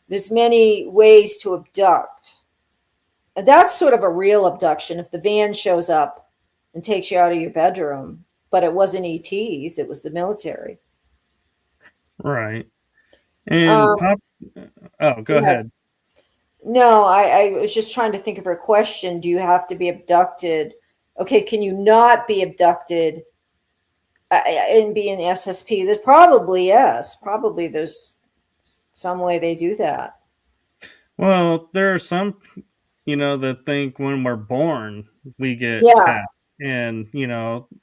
[SPEAKER 1] there's many ways to abduct. And that's sort of a real abduction if the van shows up and takes you out of your bedroom. But it wasn't ETs, it was the military.
[SPEAKER 2] right. And
[SPEAKER 1] Um,
[SPEAKER 2] Pop, oh, go
[SPEAKER 1] Go ahead.
[SPEAKER 2] ahead.
[SPEAKER 1] No, I was just trying to think of her question. Do you have to be abducted? Okay, can you not be abducted and be in the SSP? There's probably, yes. Probably there's some way they do that.
[SPEAKER 2] Well, there are some, that think when we're born, we get
[SPEAKER 1] Yeah,
[SPEAKER 2] tapped. And,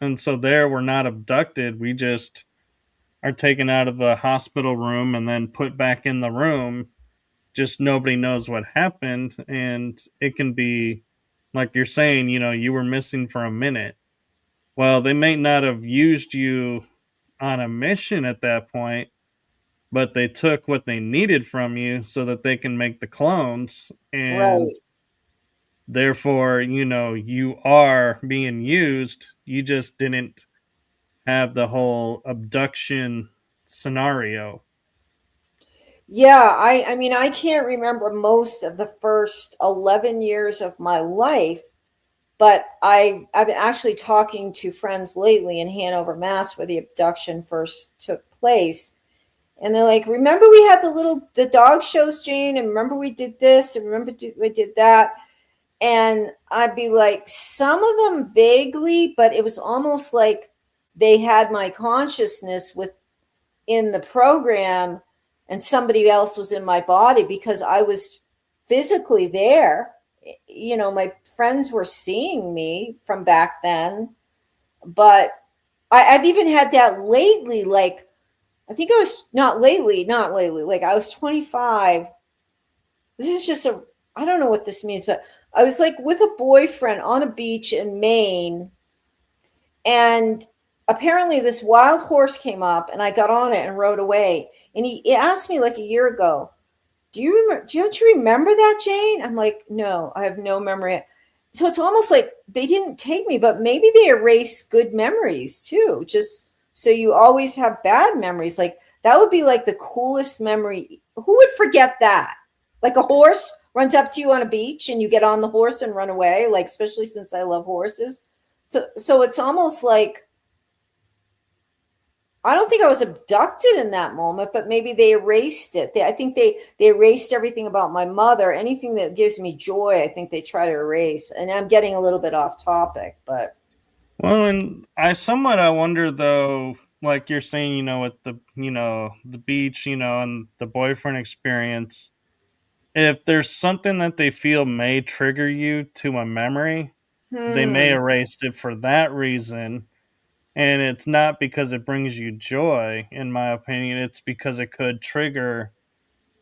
[SPEAKER 2] and so there we're not abducted. We just are taken out of the hospital room and then put back in the room. Just nobody knows what happened. And it can be like you're saying, you were missing for a minute. Well, they may not have used you on a mission at that point, but they took what they needed from you so that they can make the clones. And
[SPEAKER 1] right.
[SPEAKER 2] therefore, you are being used. You just didn't have the whole abduction scenario.
[SPEAKER 1] Yeah, I mean, I can't remember most of the first 11 years of my life, but I've been actually talking to friends lately in Hanover, Mass, where the abduction first took place. And they're like, remember we had the dog shows, Jane, and remember we did this, and remember we did that. And I'd be like, some of them vaguely, but it was almost like they had my consciousness within the program and somebody else was in my body because I was physically there. You know, my friends were seeing me from back then, but I've even had that lately. Like, I think I was not lately, like I was 25. This is just I don't know what this means, but I was like with a boyfriend on a beach in Maine, and apparently this wild horse came up, and I got on it and rode away. And he asked me like a year ago, "Do you remember? Don't you remember that, Jane?" I'm like, "No, I have no memory." So it's almost like they didn't take me, but maybe they erase good memories too, just so you always have bad memories. Like that would be like the coolest memory. Who would forget that? Like a horse runs up to you on a beach and you get on the horse and run away, like especially since I love horses. So it's almost like I don't think I was abducted in that moment, but maybe they erased it. I think they erased everything about my mother. Anything that gives me joy, I think they try to erase. And I'm getting a little bit off topic, but
[SPEAKER 2] Well, and I wonder though, like you're saying, with the beach, and the boyfriend experience, if there's something that they feel may trigger you to a memory, they may
[SPEAKER 1] hmm,
[SPEAKER 2] erase it for that reason. And it's not because it brings you joy, in my opinion. It's because it could trigger,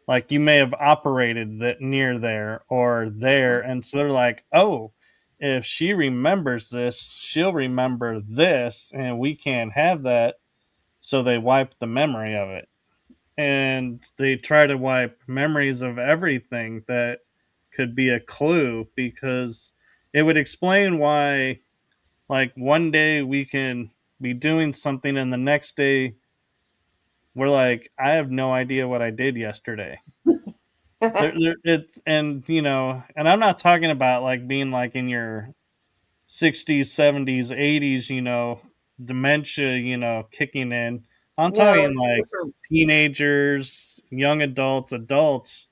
[SPEAKER 2] like you may have operated that near there or there. And so they're like, oh, if she remembers this, she'll remember this, and we can't have that. So they wipe the memory of it. And they try to wipe memories of everything that could be a clue, because it would explain why, like, one day we can be doing something and the next day we're like, I have no idea what I did yesterday. It's, and and I'm not talking about like being like in your 60s, 70s, 80s, dementia, kicking in. I'm
[SPEAKER 1] no,
[SPEAKER 2] talking
[SPEAKER 1] it's
[SPEAKER 2] like
[SPEAKER 1] different.
[SPEAKER 2] teenagers, young adults, adults.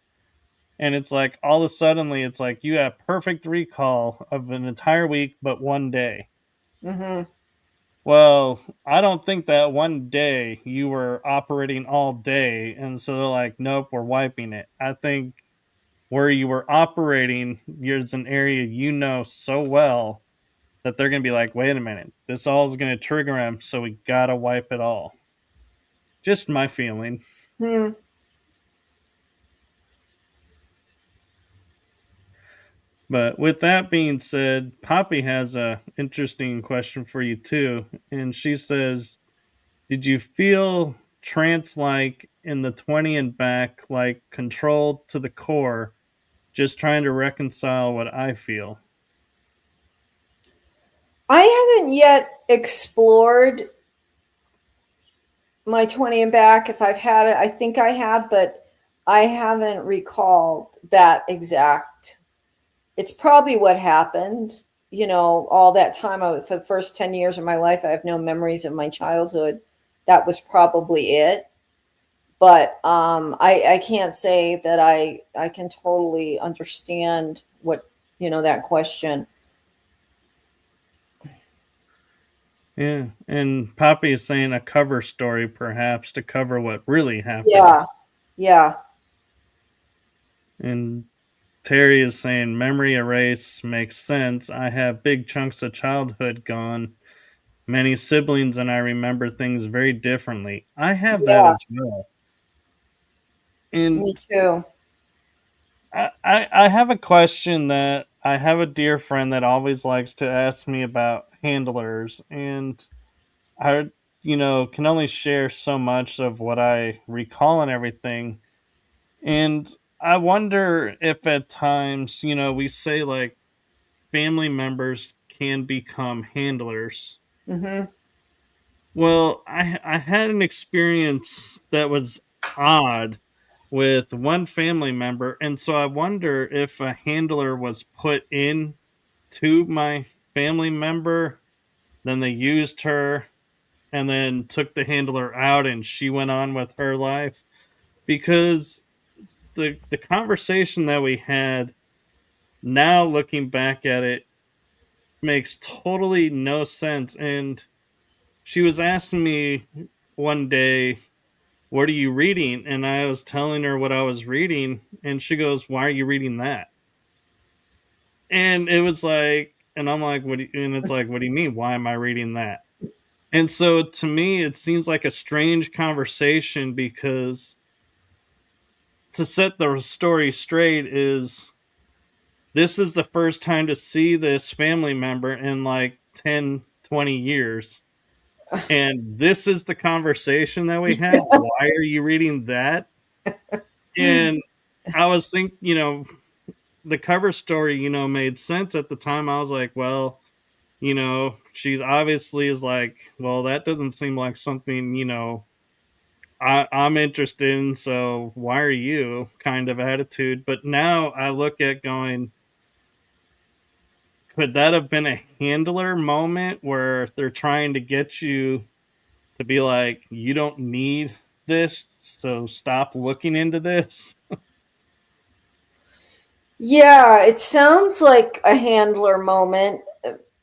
[SPEAKER 2] And it's like all of a suddenly it's like you have perfect recall of an entire week, but one day.
[SPEAKER 1] Hmm.
[SPEAKER 2] Well, I don't think that one day you were operating all day. And so they're like, nope, we're wiping it. I think where you were operating, there's an area so well that they're going to be like, wait a minute, this all is going to trigger him. So we got to wipe it all. Just my feeling.
[SPEAKER 1] Hmm.
[SPEAKER 2] But with that being said, Poppy has a interesting question for you too. And she says, did you feel trance like in the 20 and back, like controlled to the core, just trying to reconcile what I feel?
[SPEAKER 1] I haven't yet explored my 20 and back. If I've had it, I think I have, but I haven't recalled that exact. It's probably what happened. You know, all that time for the first 10 years of my life, I have no memories of my childhood. That was probably it. But I can't say that I can totally understand what, that question.
[SPEAKER 2] Yeah. And Poppy is saying a cover story, perhaps, to cover what really happened.
[SPEAKER 1] Yeah. Yeah.
[SPEAKER 2] And Terry is saying memory erase makes sense. I have big chunks of childhood gone. Many siblings and I remember things very differently. I have that
[SPEAKER 1] Yeah.
[SPEAKER 2] as well. And
[SPEAKER 1] Me too.
[SPEAKER 2] I have a question that I have a dear friend that always likes to ask me about handlers, and I, can only share so much of what I recall and everything. And I wonder if at times, we say like family members can become handlers.
[SPEAKER 1] Hmm.
[SPEAKER 2] Well, I had an experience that was odd with one family member, and so I wonder if a handler was put in to my family member, then they used her, and then took the handler out and she went on with her life. Because the conversation that we had, now looking back at it, makes totally no sense. And she was asking me one day, "What are you reading?" And I was telling her what I was reading, and she goes, "Why are you reading that?" And it was like, and I'm like, "What?" And it's like, "What do you mean? Why am I reading that?" And so to me, it seems like a strange conversation, because to set the story straight is, this is the first time to see this family member in like 10, 20 years. And this is the conversation that we had. Why are you reading that? And I was thinking, the cover story, made sense at the time. I was like, well, she's obviously is like, well, that doesn't seem like something, I'm interested in. So why are you, kind of attitude. But now I look at going, could that have been a handler moment where they're trying to get you to be like, you don't need this, so stop looking into this?
[SPEAKER 1] Yeah, it sounds like a handler moment,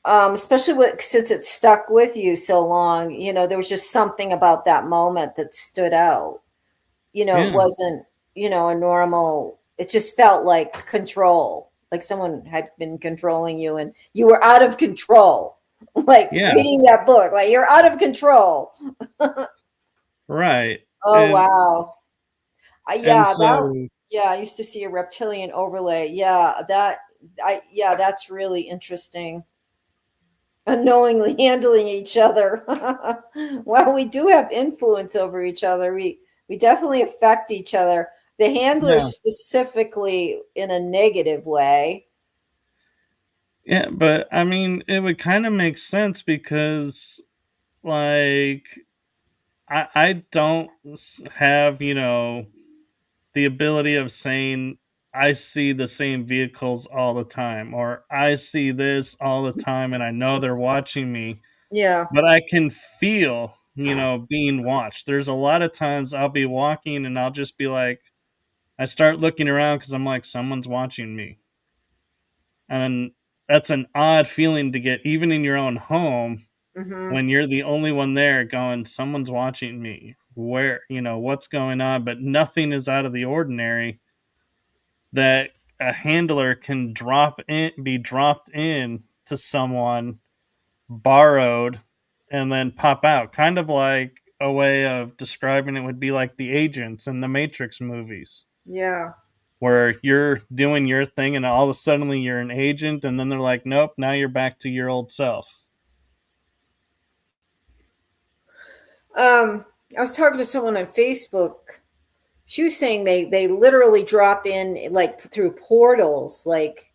[SPEAKER 1] especially since it stuck with you so long. There was just something about that moment that stood out. It
[SPEAKER 2] Yeah,
[SPEAKER 1] wasn't, a normal, it just felt like control, like someone had been controlling you and you were out of control. Like
[SPEAKER 2] yeah,
[SPEAKER 1] reading that book, like you're out of control.
[SPEAKER 2] right.
[SPEAKER 1] Oh,
[SPEAKER 2] And
[SPEAKER 1] wow.
[SPEAKER 2] and
[SPEAKER 1] Yeah,
[SPEAKER 2] so
[SPEAKER 1] I used to see a reptilian overlay. Yeah, that's really interesting. Unknowingly handling each other. Well, we do have influence over each other. We definitely affect each other. The
[SPEAKER 2] yeah,
[SPEAKER 1] handlers specifically in a negative way.
[SPEAKER 2] yeah, but I mean, it would kind of make sense because, like, I don't have, the ability of saying I see the same vehicles all the time, or I see this all the time and I know they're watching me,
[SPEAKER 1] Yeah.
[SPEAKER 2] but I can feel, being watched. There's a lot of times I'll be walking and I'll just be like, I start looking around because I'm like, someone's watching me. And that's an odd feeling to get, even in your own home,
[SPEAKER 1] Mm-hmm.
[SPEAKER 2] when you're the only one there going, someone's watching me. Where, what's going on? But nothing is out of the ordinary that a handler can be dropped in to someone, borrowed, and then pop out. Kind of like, a way of describing it would be like the agents in the Matrix movies,
[SPEAKER 1] Yeah.
[SPEAKER 2] where you're doing your thing and all of a sudden you're an agent, and then they're like, nope, now you're back to your old self.
[SPEAKER 1] I was talking to someone on Facebook. She was saying they literally drop in like through portals, like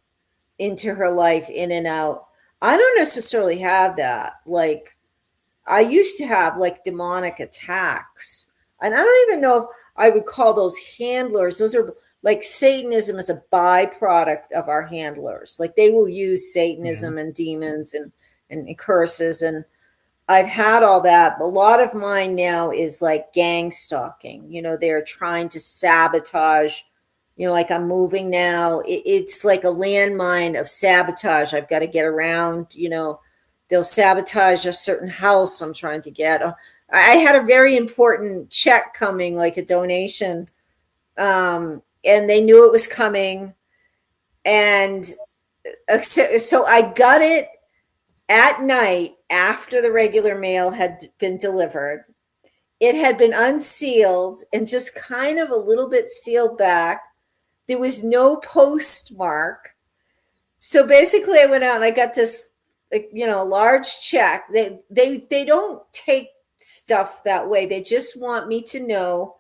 [SPEAKER 1] into her life, in and out. I don't necessarily have that. Like I used to have like demonic attacks. And I don't even know if I would call those handlers. Those are like Satanism is a byproduct of our handlers. Like they will use
[SPEAKER 2] Yeah.
[SPEAKER 1] Satanism and demons and curses. And I've had all that. A lot of mine now is like gang stalking. They're trying to sabotage, like I'm moving now. It's like a landmine of sabotage. I've got to get around, they'll sabotage a certain house I'm trying to get. I had a very important check coming, like a donation, and they knew it was coming. And so I got it at night after the regular mail had been delivered. It had been unsealed and just kind of a little bit sealed back. There was no postmark. So basically I went out and I got this, like, large check. They don't take stuff that way. They just want me to know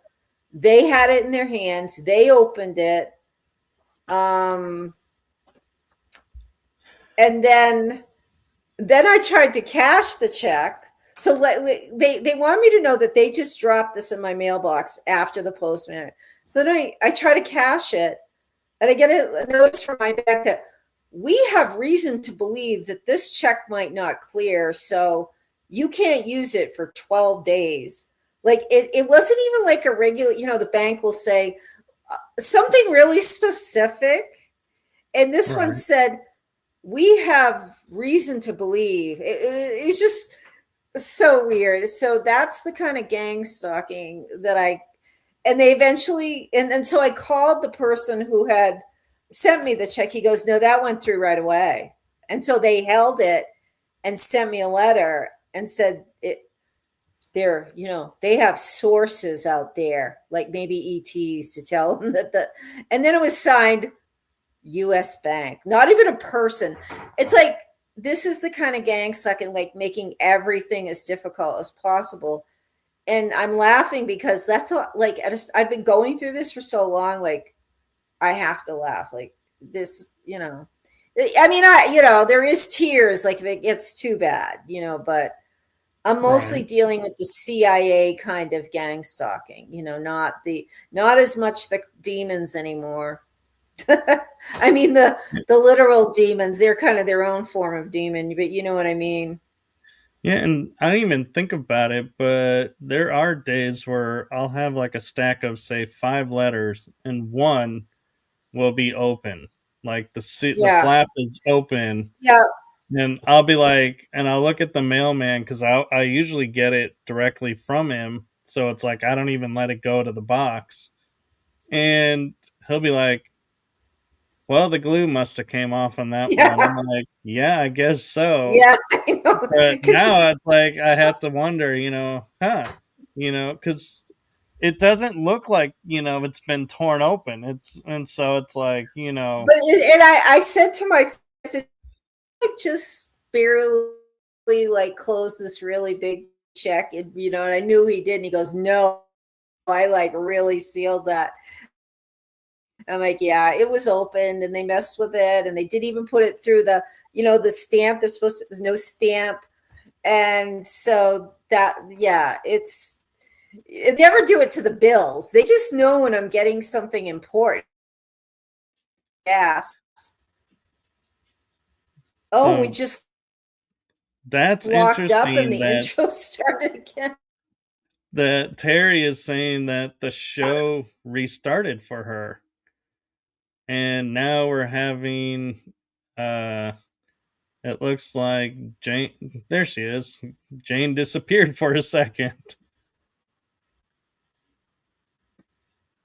[SPEAKER 1] they had it in their hands. They opened it. Um and then I tried to cash the check. So they want me to know that they just dropped this in my mailbox after the postman. So then I try to cash it, and I get a notice from my bank that we have reason to believe that this check might not clear. So you can't use it for 12 days. Like it wasn't even like a regular, the bank will say something really specific. And this one
[SPEAKER 2] Right.
[SPEAKER 1] said, we have reason to believe. It was just so weird. So that's the kind of gang stalking that and they eventually, and so I called the person who had sent me the check. He goes, no, that went through right away. And so they held it and sent me a letter and said they have sources out there, like maybe ETs, to tell them and then it was signed US Bank, not even a person. It's like, this is the kind of gang sucking, like making everything as difficult as possible. And I'm laughing because that's what, like, I've been going through this for so long. Like, I have to laugh. Like, this, I mean, there is tears, like, if it gets too bad, but I'm mostly
[SPEAKER 2] Right.
[SPEAKER 1] dealing with the CIA kind of gang stalking, not as much the demons anymore. I mean, the literal demons, they're kind of their own form of demon, but you know what I mean?
[SPEAKER 2] Yeah, and I didn't even think about it, but there are days where I'll have like a stack of say 5 letters, and one will be open, like the
[SPEAKER 1] Yeah.
[SPEAKER 2] flap is open,
[SPEAKER 1] Yeah.
[SPEAKER 2] and I'll be like, and I'll look at the mailman because I usually get it directly from him, so it's like I don't even let it go to the box, and he'll be like, "Well, the glue must have came off on that one."
[SPEAKER 1] Yeah.
[SPEAKER 2] I'm like, "Yeah, I guess so."
[SPEAKER 1] Yeah. I know.
[SPEAKER 2] But
[SPEAKER 1] Because
[SPEAKER 2] now it's like I have to wonder, because it doesn't look like it's been torn open. And so it's like
[SPEAKER 1] and I said to my friend, I said, "I just barely like close this really big check," and I knew he did. And he goes, "No, I like really sealed that." I'm like, yeah, it was opened and they messed with it and they didn't even put it through the stamp. There's no stamp. And so yeah, it never do it to the bills. They just know when I'm getting something important. Yes. Oh, we
[SPEAKER 2] so
[SPEAKER 1] just
[SPEAKER 2] that's
[SPEAKER 1] locked up and
[SPEAKER 2] interesting
[SPEAKER 1] the
[SPEAKER 2] that
[SPEAKER 1] intro started again.
[SPEAKER 2] Terry is saying that the show restarted for her. And now we're having uh it looks like Jane, there she is. Jane disappeared for a second.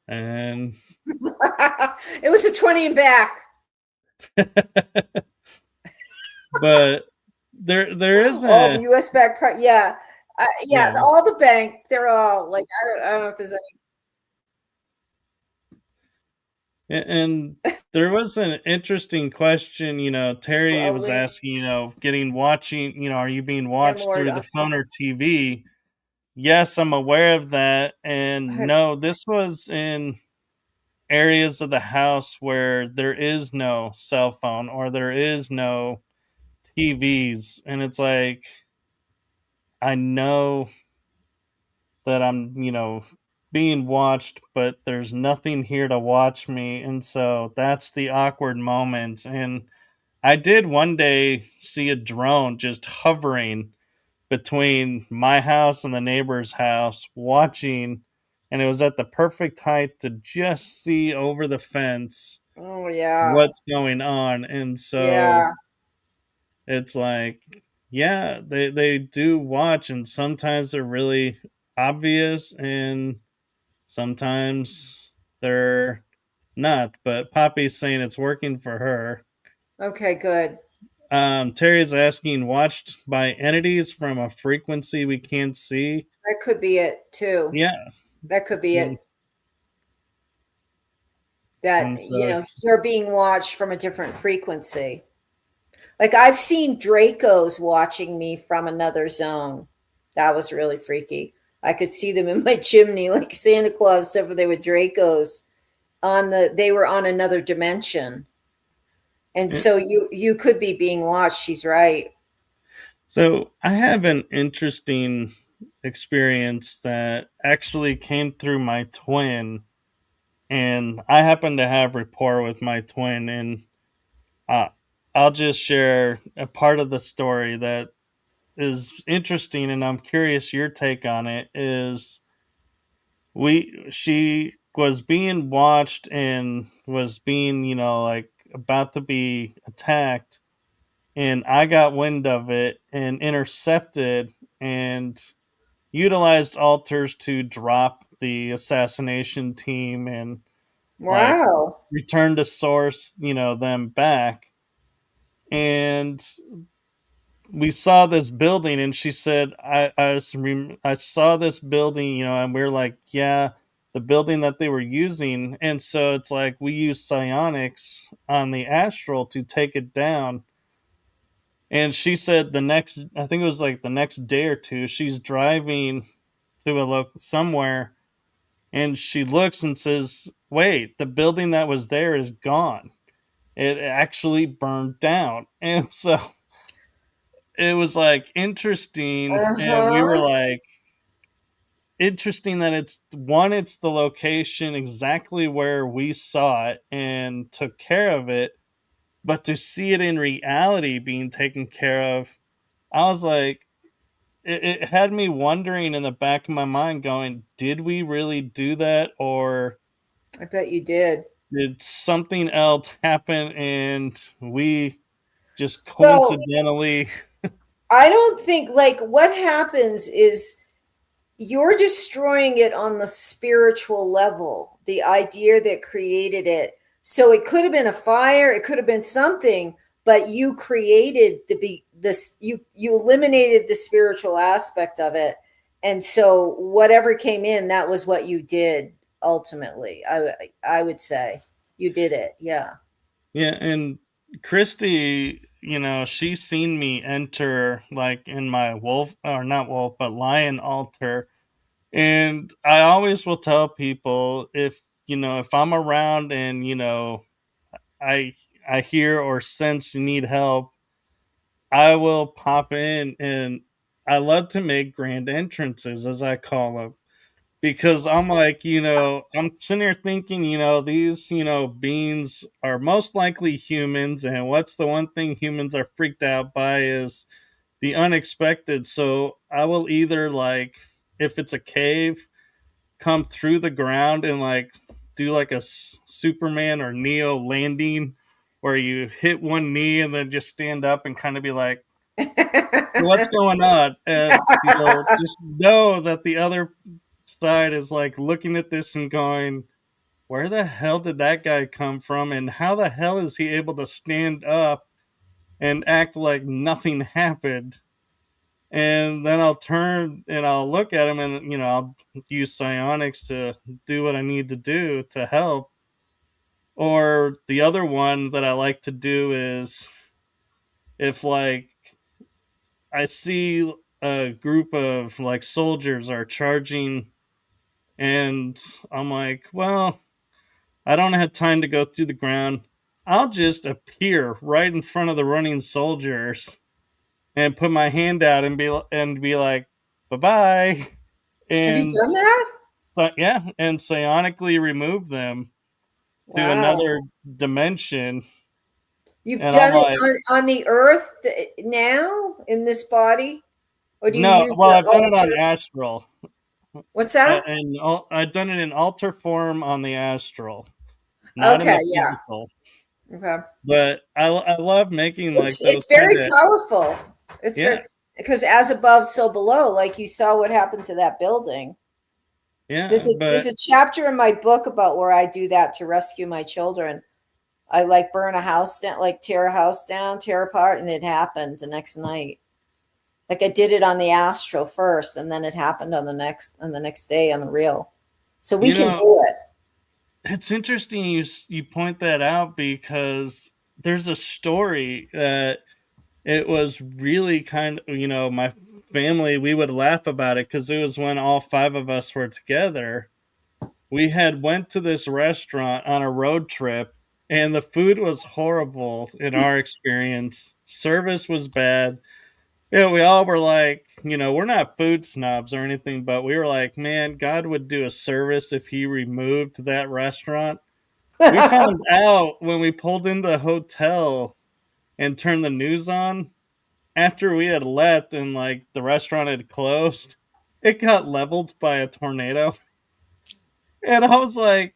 [SPEAKER 2] And
[SPEAKER 1] It was a 20 and back.
[SPEAKER 2] but there
[SPEAKER 1] All the
[SPEAKER 2] isn't.
[SPEAKER 1] US back part. Yeah. Yeah,
[SPEAKER 2] Yeah.
[SPEAKER 1] all the bank, they're all like, I don't know if there's any.
[SPEAKER 2] And there was an interesting question, Terry
[SPEAKER 1] A
[SPEAKER 2] was
[SPEAKER 1] link
[SPEAKER 2] asking, getting watching, are you being watched
[SPEAKER 1] landlord.
[SPEAKER 2] through the phone or TV? Yes, I'm aware of that. And no, this was in areas of the house where there is no cell phone or there is no TVs. And it's like, I know that I'm, being watched, but there's nothing here to watch me. And so that's the awkward moments. And I did one day see a drone just hovering between my house and the neighbor's house, watching, and it was at the perfect height to just see over the fence
[SPEAKER 1] Oh yeah.
[SPEAKER 2] what's going on. And so
[SPEAKER 1] Yeah.
[SPEAKER 2] it's like, yeah, they do watch, and sometimes they're really obvious, and sometimes they're not. But Poppy's saying it's working for her.
[SPEAKER 1] Okay, good.
[SPEAKER 2] Terry's asking, watched by entities from a frequency we can't see.
[SPEAKER 1] That could be it too.
[SPEAKER 2] Yeah,
[SPEAKER 1] That could be
[SPEAKER 2] and,
[SPEAKER 1] it. That
[SPEAKER 2] and so
[SPEAKER 1] you're being watched from a different frequency. Like, I've seen Dracos watching me from another zone. That was really freaky. I could see them in my chimney like Santa Claus, except for they were Dracos they were on another dimension. And
[SPEAKER 2] eh,
[SPEAKER 1] so you could be being watched. She's right.
[SPEAKER 2] so I have an interesting experience that actually came through my twin, and I happen to have rapport with my twin, and uh, I'll just share a part of the story that is interesting, and I'm curious your take on it, is she was being watched and was being, like about to be attacked, and I got wind of it and intercepted and utilized altars to drop the assassination team and like
[SPEAKER 1] Wow.
[SPEAKER 2] return to source, them back. And we saw this building, and she said, I saw this building, and we're like, yeah, the building that they were using. And so it's like we use psionics on the astral to take it down. And she said I think it was like the next day or two, she's driving to somewhere, and she looks and says, wait, the building that was there is gone. It actually burned down. And so it was like interesting, and we were
[SPEAKER 1] Uh-huh.
[SPEAKER 2] like, interesting that it's the location exactly where we saw it and took care of it, but to see it in reality being taken care of, I was like, it had me wondering in the back of my mind, going, did we really do that, or
[SPEAKER 1] I bet you did.
[SPEAKER 2] did something else happen and we just
[SPEAKER 1] So
[SPEAKER 2] coincidentally?
[SPEAKER 1] I don't think, like, what happens is you're destroying it on the spiritual level, the idea that created it. So it could have been a fire, it could have been something, but you created this, you eliminated the spiritual aspect of it. And so whatever came in, that was what you did ultimately. I would say you did it. Yeah.
[SPEAKER 2] Yeah, and Christy, she's seen me enter like in my wolf, or not wolf, but lion altar. And I always will tell people, if I'm around and, I I hear or sense you need help, I will pop in, and I love to make grand entrances, as I call them, because I'm like, I'm sitting here thinking, these, beings are most likely humans, and what's the one thing humans are freaked out by is the unexpected. So I will either, like, if it's a cave, come through the ground and like do like a Superman or Neo landing, where you hit one knee and then just stand up and kind of be like, what's going on? And just know that the other side is like looking at this and going, where the hell did that guy come from? And how the hell is he able to stand up and act like nothing happened? And then I'll turn and I'll look at him, and, I'll use psionics to do what I need to do to help. Or the other one that I like to do is, if like I see a group of like soldiers are charging, and I'm like, well, I don't have time to go through the ground. I'll just appear right in front of the running soldiers and put my hand out and be like, bye bye,
[SPEAKER 1] Have you
[SPEAKER 2] and
[SPEAKER 1] done that?
[SPEAKER 2] yeah, and psionically remove them to
[SPEAKER 1] Wow.
[SPEAKER 2] another dimension.
[SPEAKER 1] You've
[SPEAKER 2] And I'm
[SPEAKER 1] done it
[SPEAKER 2] like,
[SPEAKER 1] on the earth now in this body? Or do you
[SPEAKER 2] no,
[SPEAKER 1] use
[SPEAKER 2] well,
[SPEAKER 1] the
[SPEAKER 2] I've done it on
[SPEAKER 1] altar?
[SPEAKER 2] astral.
[SPEAKER 1] What's that?
[SPEAKER 2] And I've done it in altar form on the astral, not in
[SPEAKER 1] Okay,
[SPEAKER 2] the
[SPEAKER 1] yeah.
[SPEAKER 2] physical.
[SPEAKER 1] Okay.
[SPEAKER 2] But I love making like those
[SPEAKER 1] It's
[SPEAKER 2] kind
[SPEAKER 1] very
[SPEAKER 2] of,
[SPEAKER 1] powerful. It's
[SPEAKER 2] yeah,
[SPEAKER 1] very, because as above, so below. Like you saw what happened to that building.
[SPEAKER 2] yeah.
[SPEAKER 1] There's
[SPEAKER 2] But
[SPEAKER 1] a chapter in my book about where I do that to rescue my children. I like burn a house down, like tear a house down, tear apart, and it happened the next night. Like I did it on the astral first, and then it happened on the next day on the real. So we
[SPEAKER 2] you
[SPEAKER 1] can
[SPEAKER 2] know,
[SPEAKER 1] do it.
[SPEAKER 2] it's interesting you point that out, because there's a story that it was really kind of, my family, we would laugh about it because it was when all five of us were together. We had went to this restaurant on a road trip, and the food was horrible in our experience. Service was bad. Yeah, we all were like, we're not food snobs or anything, but we were like, man, God would do a service if he removed that restaurant. We found out when we pulled into the hotel and turned the news on, after we had left and like the restaurant had closed, it got leveled by a tornado. And I was like,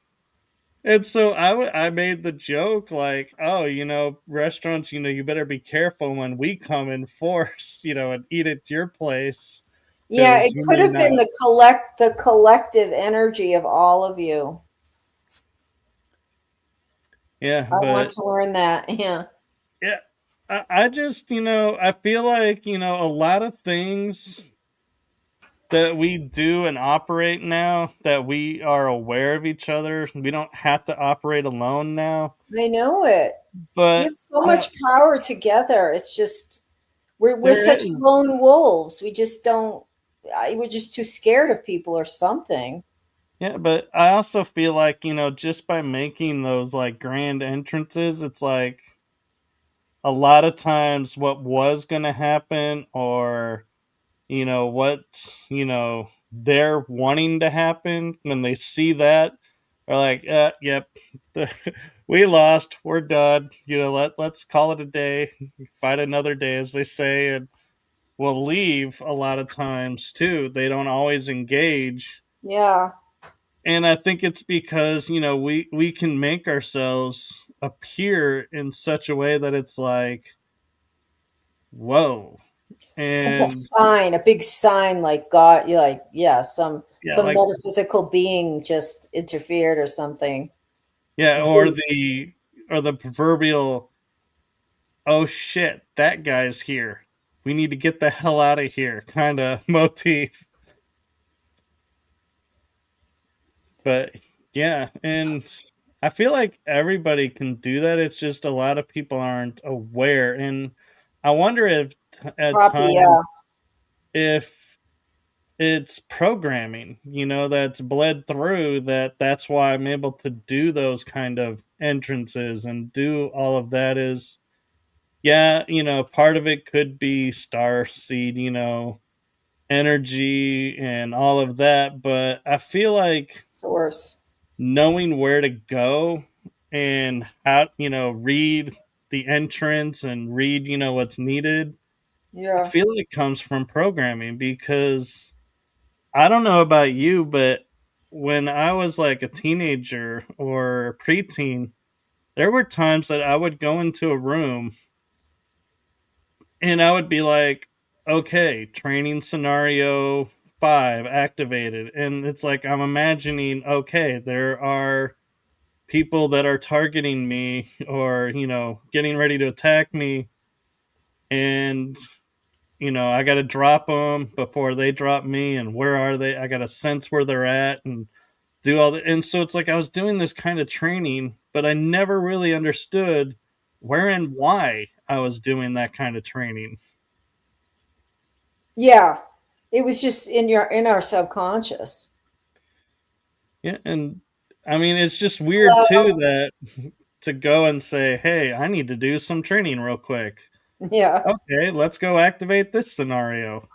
[SPEAKER 2] and so I made the joke like, oh, restaurants, you better be careful when we come in force, and eat at your place
[SPEAKER 1] Yeah,
[SPEAKER 2] because
[SPEAKER 1] it
[SPEAKER 2] you
[SPEAKER 1] could
[SPEAKER 2] may
[SPEAKER 1] have been
[SPEAKER 2] not.
[SPEAKER 1] the collective energy of all of you.
[SPEAKER 2] Yeah,
[SPEAKER 1] I want
[SPEAKER 2] but
[SPEAKER 1] to learn that. Yeah.
[SPEAKER 2] yeah, I just, I feel like, a lot of things that we do and operate now that we are aware of each other. We don't have to operate alone now.
[SPEAKER 1] I know it. We
[SPEAKER 2] But
[SPEAKER 1] have so much power together. It's just we're
[SPEAKER 2] there
[SPEAKER 1] such
[SPEAKER 2] is,
[SPEAKER 1] lone wolves. We just don't. We're just too scared of people or something.
[SPEAKER 2] yeah, but I also feel like, just by making those like grand entrances, it's like a lot of times what was going to happen or, what, they're wanting to happen when they see that are like, yep, we lost, we're done. Let's call it a day, fight another day, as they say, and will leave a lot of times too. They don't always engage.
[SPEAKER 1] Yeah.
[SPEAKER 2] And I think it's because, we can make ourselves appear in such a way that it's like, whoa.
[SPEAKER 1] It's like a
[SPEAKER 2] And
[SPEAKER 1] sign, a big sign, like God, like yeah,
[SPEAKER 2] yeah,
[SPEAKER 1] some
[SPEAKER 2] like,
[SPEAKER 1] metaphysical being just interfered or something.
[SPEAKER 2] yeah,
[SPEAKER 1] It
[SPEAKER 2] or
[SPEAKER 1] seems,
[SPEAKER 2] the proverbial, oh shit, that guy's here, we need to get the hell out of here kind of motif. But yeah, and I feel like everybody can do that. It's just a lot of people aren't aware. And I wonder if at
[SPEAKER 1] probably
[SPEAKER 2] times
[SPEAKER 1] yeah.
[SPEAKER 2] if it's programming, that's bled through that's why I'm able to do those kind of entrances and do all of that is yeah, part of it could be star seed, energy and all of that, but I feel like
[SPEAKER 1] Source.
[SPEAKER 2] knowing where to go and how, read the entrance and read, what's needed, I
[SPEAKER 1] Yeah.
[SPEAKER 2] feel it comes from programming because I don't know about you, but when I was like a teenager or a preteen, there were times that I would go into a room and I would be like, okay, training scenario 5 activated. And it's like I'm imagining, okay, there are people that are targeting me or, getting ready to attack me. And, I got to drop them before they drop me. And where are they? I got to sense where they're at and do all that. And so it's like I was doing this kind of training, but I never really understood where and why I was doing that kind of training.
[SPEAKER 1] Yeah. It was just in our subconscious.
[SPEAKER 2] Yeah. And I mean, it's just weird too
[SPEAKER 1] Hello.
[SPEAKER 2] that to go and say, hey, I need to do some training real quick.
[SPEAKER 1] Yeah.
[SPEAKER 2] Okay, let's go activate this scenario.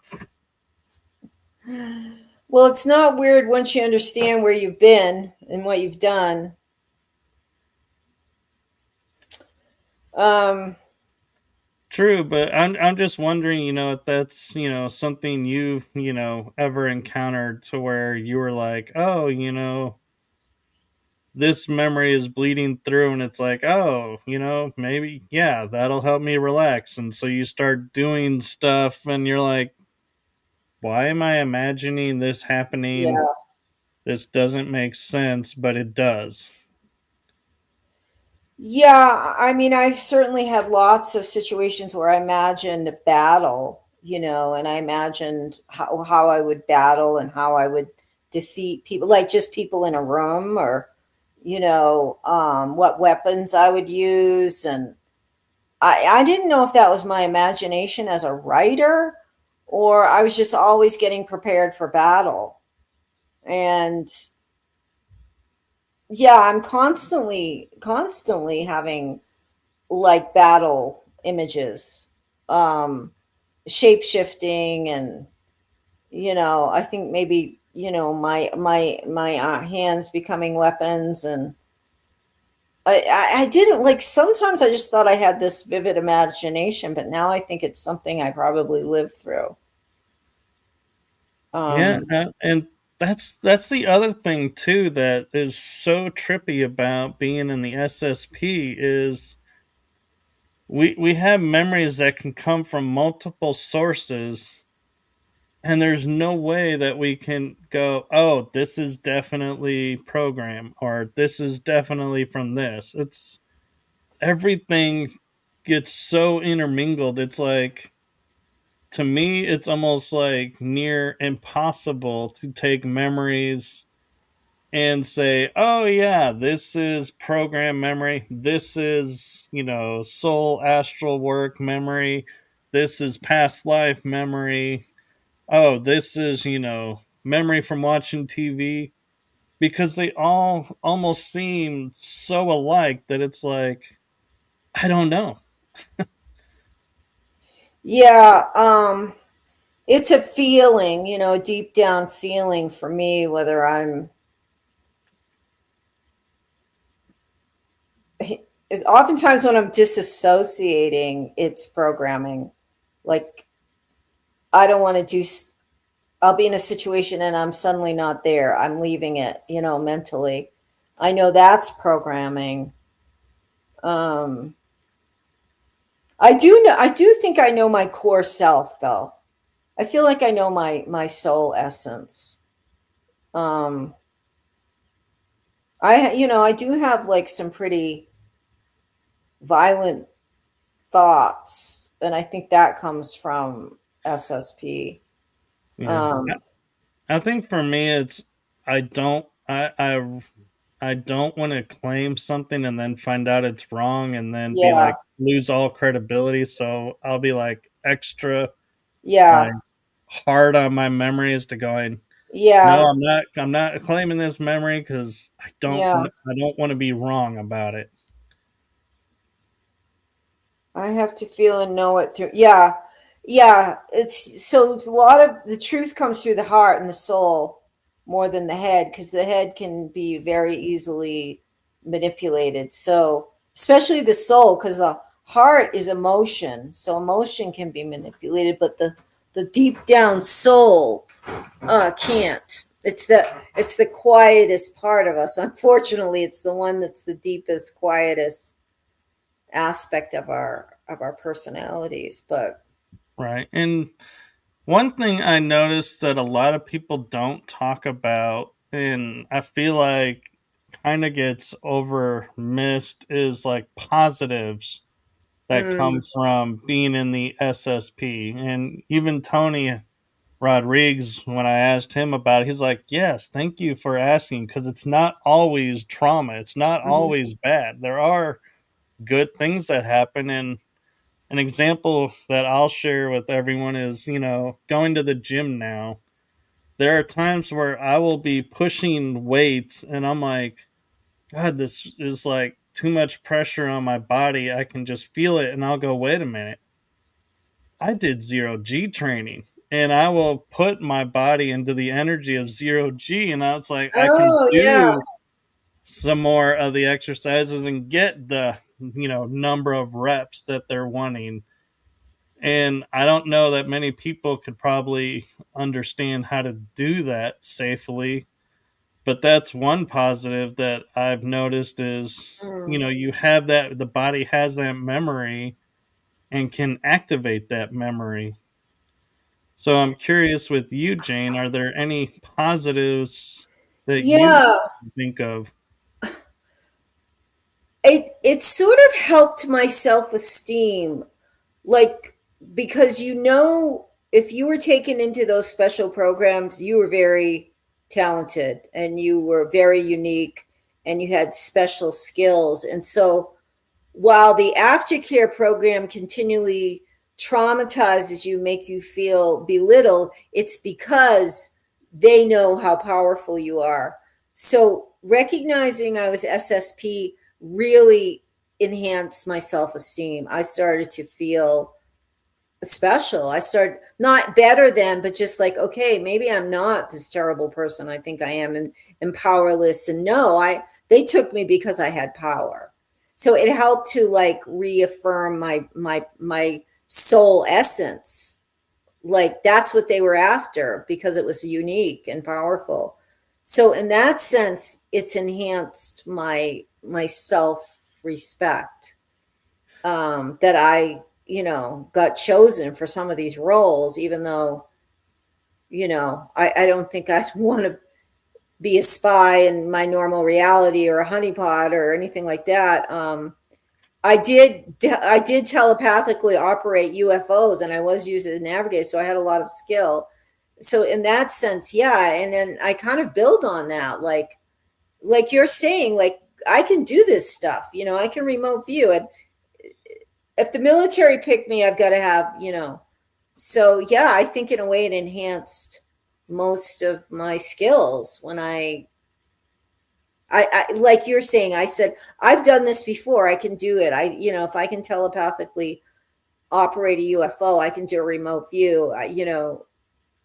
[SPEAKER 1] Well, it's not weird once you understand where you've been and what you've done. Um,
[SPEAKER 2] True, but I'm just wondering, if that's, something you've, ever encountered to where you were like, oh, this memory is bleeding through and it's like, oh, maybe, yeah, that'll help me relax. And so you start doing stuff and you're like, why am I imagining this happening?
[SPEAKER 1] yeah.
[SPEAKER 2] This doesn't make sense, but it does.
[SPEAKER 1] Yeah, I mean, I've certainly had lots of situations where I imagined a battle, and I imagined how I would battle and how I would defeat people, like just people in a room or, what weapons I would use. And I didn't know if that was my imagination as a writer or I was just always getting prepared for battle. And yeah, I'm constantly having like battle images, um shape shifting, and I think maybe my hands becoming weapons. And I didn't like, sometimes I just thought I had this vivid imagination, but now I think it's something I probably lived through.
[SPEAKER 2] Yeah,
[SPEAKER 1] Um,
[SPEAKER 2] and that's the other thing too that is so trippy about being in the SSP is we have memories that can come from multiple sources, and there's no way that we can go, oh, this is definitely program, or this is definitely from this. It's everything gets so intermingled. It's like, to me, it's almost like near impossible to take memories and say, oh, yeah, this is program memory. This is, soul astral work memory. This is past life memory. Oh, this is, memory from watching TV. Because they all almost seem so alike that it's like, I don't know.
[SPEAKER 1] yeah, it's a feeling, a deep down feeling for me, whether I'm, oftentimes when I'm disassociating, it's programming. Like, I don't want to do, I'll be in a situation and I'm suddenly not there. I'm leaving it, mentally. I know that's programming. Um, I do think I know my core self though. I feel like I know my soul essence. Um, I do have like some pretty violent thoughts, and I think that comes from SSP.
[SPEAKER 2] Yeah.
[SPEAKER 1] Um,
[SPEAKER 2] I think for me, it's I don't I don't want to claim something and then find out it's wrong and then be
[SPEAKER 1] yeah,
[SPEAKER 2] like lose all credibility. So I'll be like extra
[SPEAKER 1] yeah,
[SPEAKER 2] like hard on my memories to going. No,
[SPEAKER 1] yeah,
[SPEAKER 2] I'm not claiming this memory because
[SPEAKER 1] yeah.
[SPEAKER 2] I don't want to be wrong about it.
[SPEAKER 1] I have to feel and know it through. Yeah, yeah. It's a lot of the truth comes through the heart and the soul more than the head, because the head can be very easily manipulated. So, especially the soul, because the heart is emotion, so emotion can be manipulated, but the deep down soul can't. It's the quietest part of us. Unfortunately, it's the one that's the deepest, quietest aspect of our personalities. But
[SPEAKER 2] Right. And one thing I noticed that a lot of people don't talk about, and I feel like kind of gets over missed, is like positives that come
[SPEAKER 1] mm,
[SPEAKER 2] from being in the SSP. And even Tony Rodriguez, when I asked him about it, he's like, yes, thank you for asking, because it's not always trauma, it's not
[SPEAKER 1] mhm.
[SPEAKER 2] always bad. There are good things that happen. And an example that I'll share with everyone is, going to the gym now. There are times where I will be pushing weights and I'm like, God, this is like too much pressure on my body. I can just feel it. And I'll go, wait a minute. I did zero G training and I will put my body into the energy of zero G. And I was like, I can
[SPEAKER 1] Oh yeah.
[SPEAKER 2] do some more of the exercises and get the, number of reps that they're wanting. And I don't know that many people could probably understand how to do that safely. But that's one positive that I've noticed is,
[SPEAKER 1] Mm.
[SPEAKER 2] you have that, the body has that memory and can activate that memory. So I'm curious with you, Jane, are there any positives that you
[SPEAKER 1] Yeah,
[SPEAKER 2] think of?
[SPEAKER 1] it sort of helped my self-esteem, like, because if you were taken into those special programs, you were very talented and you were very unique and you had special skills. And so while the aftercare program continually traumatizes you, make you feel belittled, it's because they know how powerful you are. So recognizing I was SSP really enhanced my self-esteem. I started to feel special. I started not better than, but just like, okay, maybe I'm not this terrible person I think I am, and powerless. And no, they took me because I had power. So it helped to like reaffirm my soul essence. Like that's what they were after because it was unique and powerful. So in that sense, it's enhanced my self respect, that I, got chosen for some of these roles, even though, I don't think I want to be a spy in my normal reality or a honeypot or anything like that. I did telepathically operate UFOs, and I was used as a navigator, so I had a lot of skill. So in that sense, yeah, and then I kind of build on that, like you're saying, like I can do this stuff. I can remote view, and if the military picked me, I've got to have. So yeah, I think in a way it enhanced most of my skills when I like you're saying, I said, I've done this before. I can do it. If I can telepathically operate a UFO, I can do a remote view.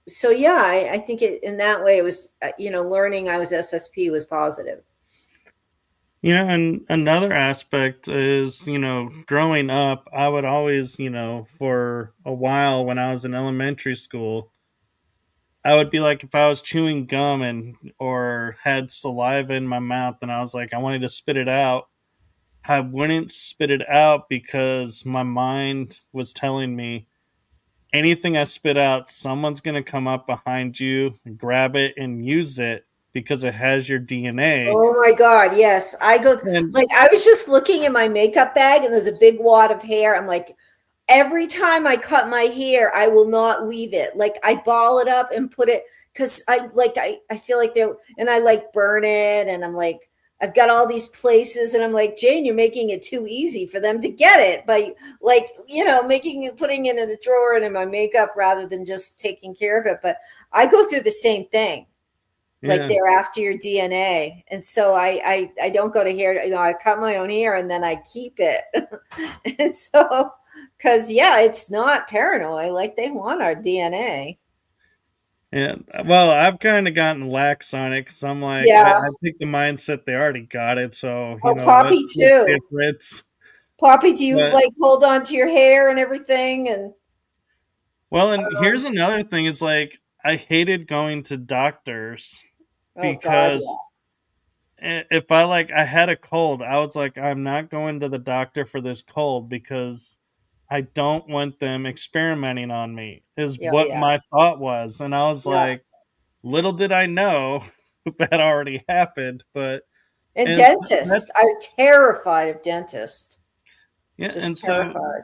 [SPEAKER 1] So yeah, I think in that way it was, learning I was SSP was positive.
[SPEAKER 2] And another aspect is, growing up, I would always, for a while when I was in elementary school, I would be like, if I was chewing gum and or had saliva in my mouth and I was like, I wanted to spit it out, I wouldn't spit it out because my mind was telling me anything I spit out, someone's going to come up behind you, grab it, and use it because it has your DNA.
[SPEAKER 1] Oh my God, yes. I go
[SPEAKER 2] And
[SPEAKER 1] like I was just looking in my makeup bag and there's a big wad of hair. I'm like, every time I cut my hair, I will not leave it. Like I ball it up and put it because I feel like they're and I like burn it and I'm like, I've got all these places and I'm like, Jane, you're making it too easy for them to get it by like, making it putting it in a drawer and in my makeup rather than just taking care of it. But I go through the same thing, like
[SPEAKER 2] yeah,
[SPEAKER 1] they're after your DNA. And so I don't go to hair, I cut my own hair and then I keep it. And so, because yeah, it's not paranoid, like they want our DNA.
[SPEAKER 2] yeah. Well, I've kind of gotten lax on it because I'm like,
[SPEAKER 1] Yeah.
[SPEAKER 2] I take the mindset they already got it. So,
[SPEAKER 1] Oh,
[SPEAKER 2] let's
[SPEAKER 1] Poppy
[SPEAKER 2] split
[SPEAKER 1] too.
[SPEAKER 2] difference.
[SPEAKER 1] Poppy, do you
[SPEAKER 2] But,
[SPEAKER 1] like hold on to your hair and everything? And
[SPEAKER 2] well, and here's another thing. It's like, I hated going to doctors
[SPEAKER 1] oh God,
[SPEAKER 2] because if I had a cold, I was like, I'm not going to the doctor for this cold because I don't want them experimenting on me, is
[SPEAKER 1] yeah,
[SPEAKER 2] what
[SPEAKER 1] yeah,
[SPEAKER 2] my thought was. And I was
[SPEAKER 1] yeah.
[SPEAKER 2] like, little did I know that already happened. But,
[SPEAKER 1] And
[SPEAKER 2] and
[SPEAKER 1] dentists,
[SPEAKER 2] that's,
[SPEAKER 1] I'm terrified of dentists.
[SPEAKER 2] yeah. And
[SPEAKER 1] Just
[SPEAKER 2] so
[SPEAKER 1] terrified.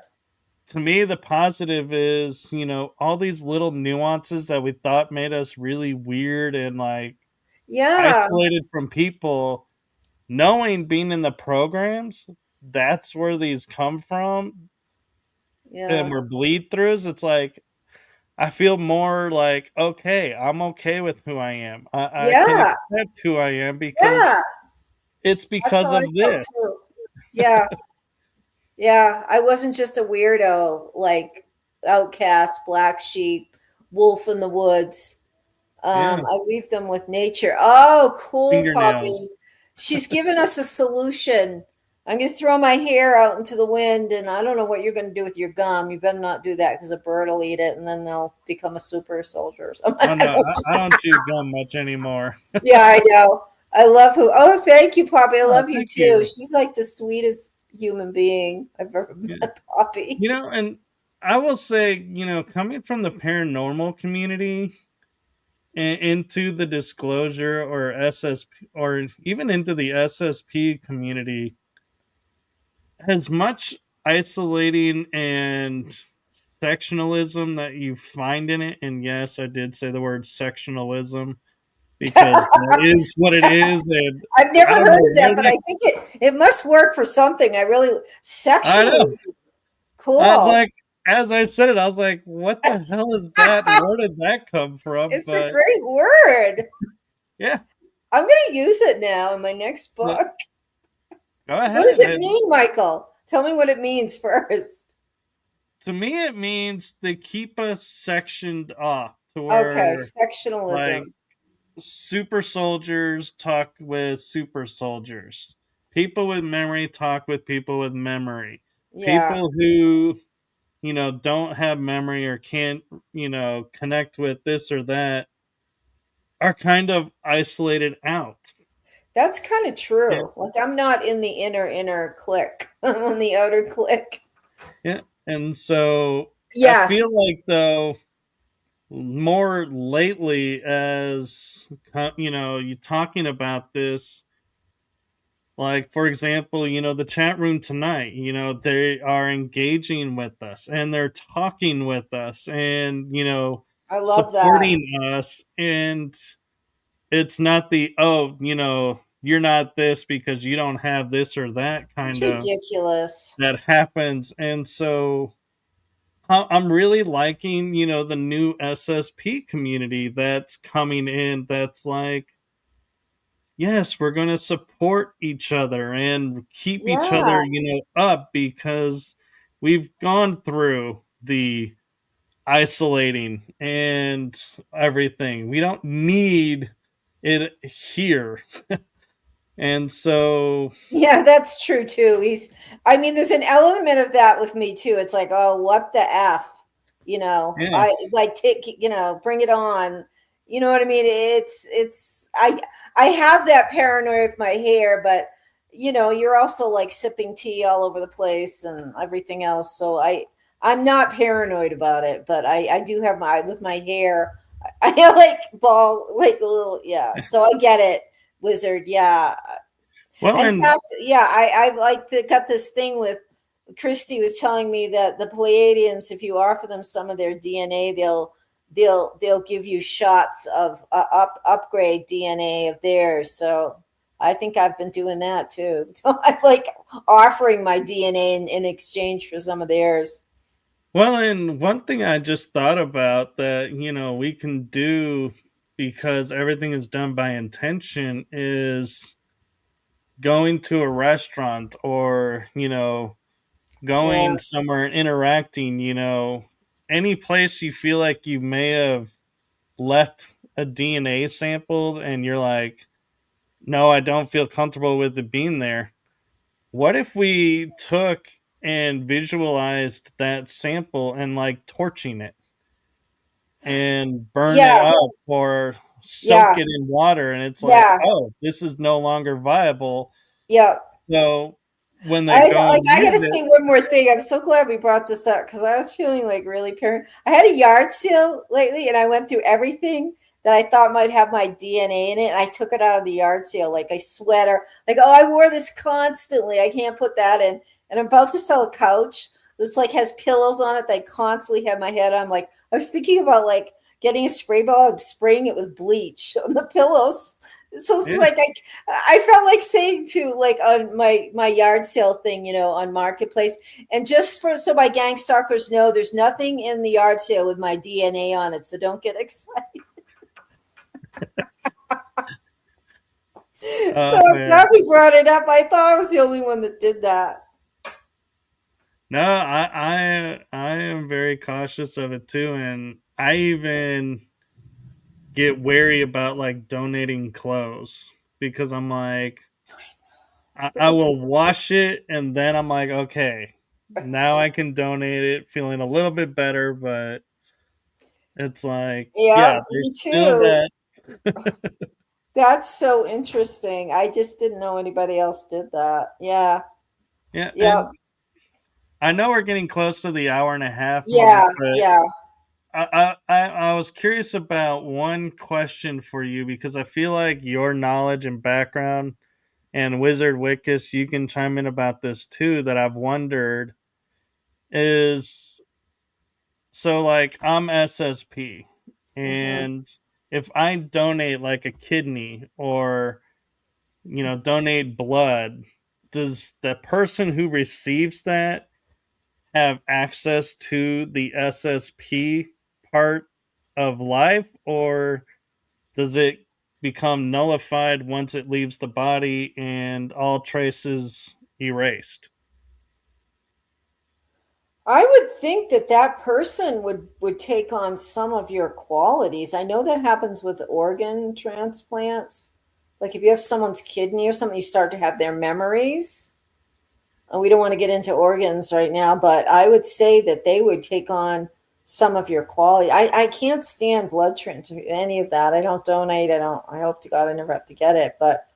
[SPEAKER 2] to me, the positive is, all these little nuances that we thought made us really weird and like
[SPEAKER 1] Yeah,
[SPEAKER 2] isolated from people, knowing being in the programs, that's where these come from, and
[SPEAKER 1] yeah,
[SPEAKER 2] we're bleed throughs. It's like I feel more like, okay, I'm okay with who I am. I can
[SPEAKER 1] yeah,
[SPEAKER 2] accept who I am because
[SPEAKER 1] yeah.
[SPEAKER 2] it's
[SPEAKER 1] That's
[SPEAKER 2] because
[SPEAKER 1] how I
[SPEAKER 2] of
[SPEAKER 1] felt
[SPEAKER 2] this.
[SPEAKER 1] too. Yeah. Yeah, I wasn't just a weirdo, like outcast, black sheep, wolf in the woods.
[SPEAKER 2] Yeah,
[SPEAKER 1] I leave them with nature. Oh, cool,
[SPEAKER 2] fingernails.
[SPEAKER 1] Poppy. She's given us a solution. I'm going to throw my hair out into the wind, and I don't know what you're going to do with your gum. You better not do that because a bird will eat it, and then they'll become a super soldier or something.
[SPEAKER 2] Oh no, I don't chew gum much anymore.
[SPEAKER 1] Yeah, I know. I love who. Oh, thank you, Poppy. I
[SPEAKER 2] Oh,
[SPEAKER 1] love you
[SPEAKER 2] thank
[SPEAKER 1] too.
[SPEAKER 2] you.
[SPEAKER 1] She's like the sweetest human being I've ever
[SPEAKER 2] Yeah.
[SPEAKER 1] met, Poppy.
[SPEAKER 2] And I will say, coming from the paranormal community into the disclosure or SSP or even into the SSP community, as much isolating and sectionalism that you find in it, and yes, I did say the word sectionalism because that is what it is, and
[SPEAKER 1] I've
[SPEAKER 2] I
[SPEAKER 1] never
[SPEAKER 2] don't
[SPEAKER 1] heard
[SPEAKER 2] know
[SPEAKER 1] of that,
[SPEAKER 2] where
[SPEAKER 1] but
[SPEAKER 2] that
[SPEAKER 1] I think it must work for something. I really
[SPEAKER 2] I know.
[SPEAKER 1] sexually
[SPEAKER 2] I was
[SPEAKER 1] cool.
[SPEAKER 2] like, as I said it, I was like, what the hell is that? Where did that come from?
[SPEAKER 1] It's a
[SPEAKER 2] But
[SPEAKER 1] great word.
[SPEAKER 2] yeah,
[SPEAKER 1] I'm going to use it now in my next
[SPEAKER 2] but
[SPEAKER 1] book.
[SPEAKER 2] go
[SPEAKER 1] What does
[SPEAKER 2] ahead.
[SPEAKER 1] it
[SPEAKER 2] And
[SPEAKER 1] mean, Michael? Tell me what it means first.
[SPEAKER 2] to me, it means they keep us sectioned off to
[SPEAKER 1] Okay,
[SPEAKER 2] where like
[SPEAKER 1] sectionalism.
[SPEAKER 2] super soldiers talk with super soldiers. people with memory talk with people with memory.
[SPEAKER 1] Yeah,
[SPEAKER 2] People who, don't have memory or can't, connect with this or that are kind of isolated out.
[SPEAKER 1] that's kind of
[SPEAKER 2] And,
[SPEAKER 1] true. Like I'm not in the inner clique. I'm on the outer clique.
[SPEAKER 2] yeah. And so I feel
[SPEAKER 1] Yes,
[SPEAKER 2] like, though, more lately, as you talking about this, like, for example, the chat room tonight, they are engaging with us and they're talking with us and,
[SPEAKER 1] I love that.
[SPEAKER 2] supporting us. And it's not the, oh, you're not this because you don't have this or that
[SPEAKER 1] It's
[SPEAKER 2] kind of
[SPEAKER 1] ridiculous.
[SPEAKER 2] that happens. And so I'm really liking, the new SSP community that's coming in, that's like, yes, we're going to support each other and keep each
[SPEAKER 1] Yeah,
[SPEAKER 2] other, up, because we've gone through the isolating and everything. We don't need it here. And so,
[SPEAKER 1] yeah, that's true too. I mean, there's an element of that with me too. It's like, oh, what the F?
[SPEAKER 2] yeah,
[SPEAKER 1] I like take, bring it on. You know what I mean? I have that paranoia with my hair, but you're also like sipping tea all over the place and everything else. So I'm not paranoid about it, but I do have with my hair. I like ball, like a little, yeah. So I get it, wizard. Yeah,
[SPEAKER 2] well,
[SPEAKER 1] in
[SPEAKER 2] and
[SPEAKER 1] fact, yeah, I like got this thing with Christy was telling me that the Pleiadians, if you offer them some of their DNA, they'll give you shots of upgrade DNA of theirs. So I think I've been doing that too. So I like offering my DNA in exchange for some of theirs.
[SPEAKER 2] and one thing I just thought about that, we can do, because everything is done by intention, is going to a restaurant, or,
[SPEAKER 1] Yeah,
[SPEAKER 2] going somewhere and interacting, any place you feel like you may have left a DNA sample and you're like, no, I don't feel comfortable with it being there. What if we took and visualized that sample and like torching it and burn it
[SPEAKER 1] yeah,
[SPEAKER 2] up, or soak
[SPEAKER 1] yeah,
[SPEAKER 2] it in water, and it's like,
[SPEAKER 1] yeah,
[SPEAKER 2] oh, this is no longer viable.
[SPEAKER 1] yeah.
[SPEAKER 2] So when they go and
[SPEAKER 1] I gotta
[SPEAKER 2] use
[SPEAKER 1] say
[SPEAKER 2] it,
[SPEAKER 1] one more thing. I'm so glad we brought this up because I was feeling like really paranoid. I had a yard sale lately, and I went through everything that I thought might have my DNA in it, and I took it out of the yard sale, like a sweater. Like, oh, I wore this constantly. I can't put that in. And I'm about to sell a couch. This like has pillows on it that I constantly have my head on. Like, I was thinking about like getting a spray ball and spraying it with bleach on the pillows. So it's
[SPEAKER 2] yeah,
[SPEAKER 1] like I felt like saying to like on my yard sale thing, on Marketplace, and just for so my gang stalkers know, there's nothing in the yard sale with my DNA on it, so don't get excited. So I'm
[SPEAKER 2] man.
[SPEAKER 1] glad we brought it up. I thought I was the only one that did that.
[SPEAKER 2] No, I am very cautious of it too, and I even get wary about like donating clothes, because I'm like, I
[SPEAKER 1] It's
[SPEAKER 2] will wash it and then I'm like, okay, now I can donate it, feeling a little bit better, but it's like,
[SPEAKER 1] yeah,
[SPEAKER 2] yeah, there's
[SPEAKER 1] me
[SPEAKER 2] still
[SPEAKER 1] too.
[SPEAKER 2] that.
[SPEAKER 1] That's so interesting. I just didn't know anybody else did that. Yeah.
[SPEAKER 2] Yeah,
[SPEAKER 1] Yep.
[SPEAKER 2] and I know we're getting close to the hour and a half mark,
[SPEAKER 1] Yeah.
[SPEAKER 2] but
[SPEAKER 1] Yeah.
[SPEAKER 2] I was curious about one question for you, because I feel like your knowledge and background, and Wizard Wickus, you can chime in about this too, that I've wondered is, so like, I'm SSP,
[SPEAKER 1] Hmm.
[SPEAKER 2] and if I donate like a kidney, or, donate blood, does the person who receives that have access to the SSP part of life, or does it become nullified once it leaves the body and all traces erased?
[SPEAKER 1] I would think that that person would take on some of your qualities. I know that happens with organ transplants. like if you have someone's kidney or something, you start to have their memories. And we don't want to get into organs right now, but I would say that they would take on some of your quality. I can't stand blood transfusion, any of that. I don't donate. I hope to God I never have to get it. But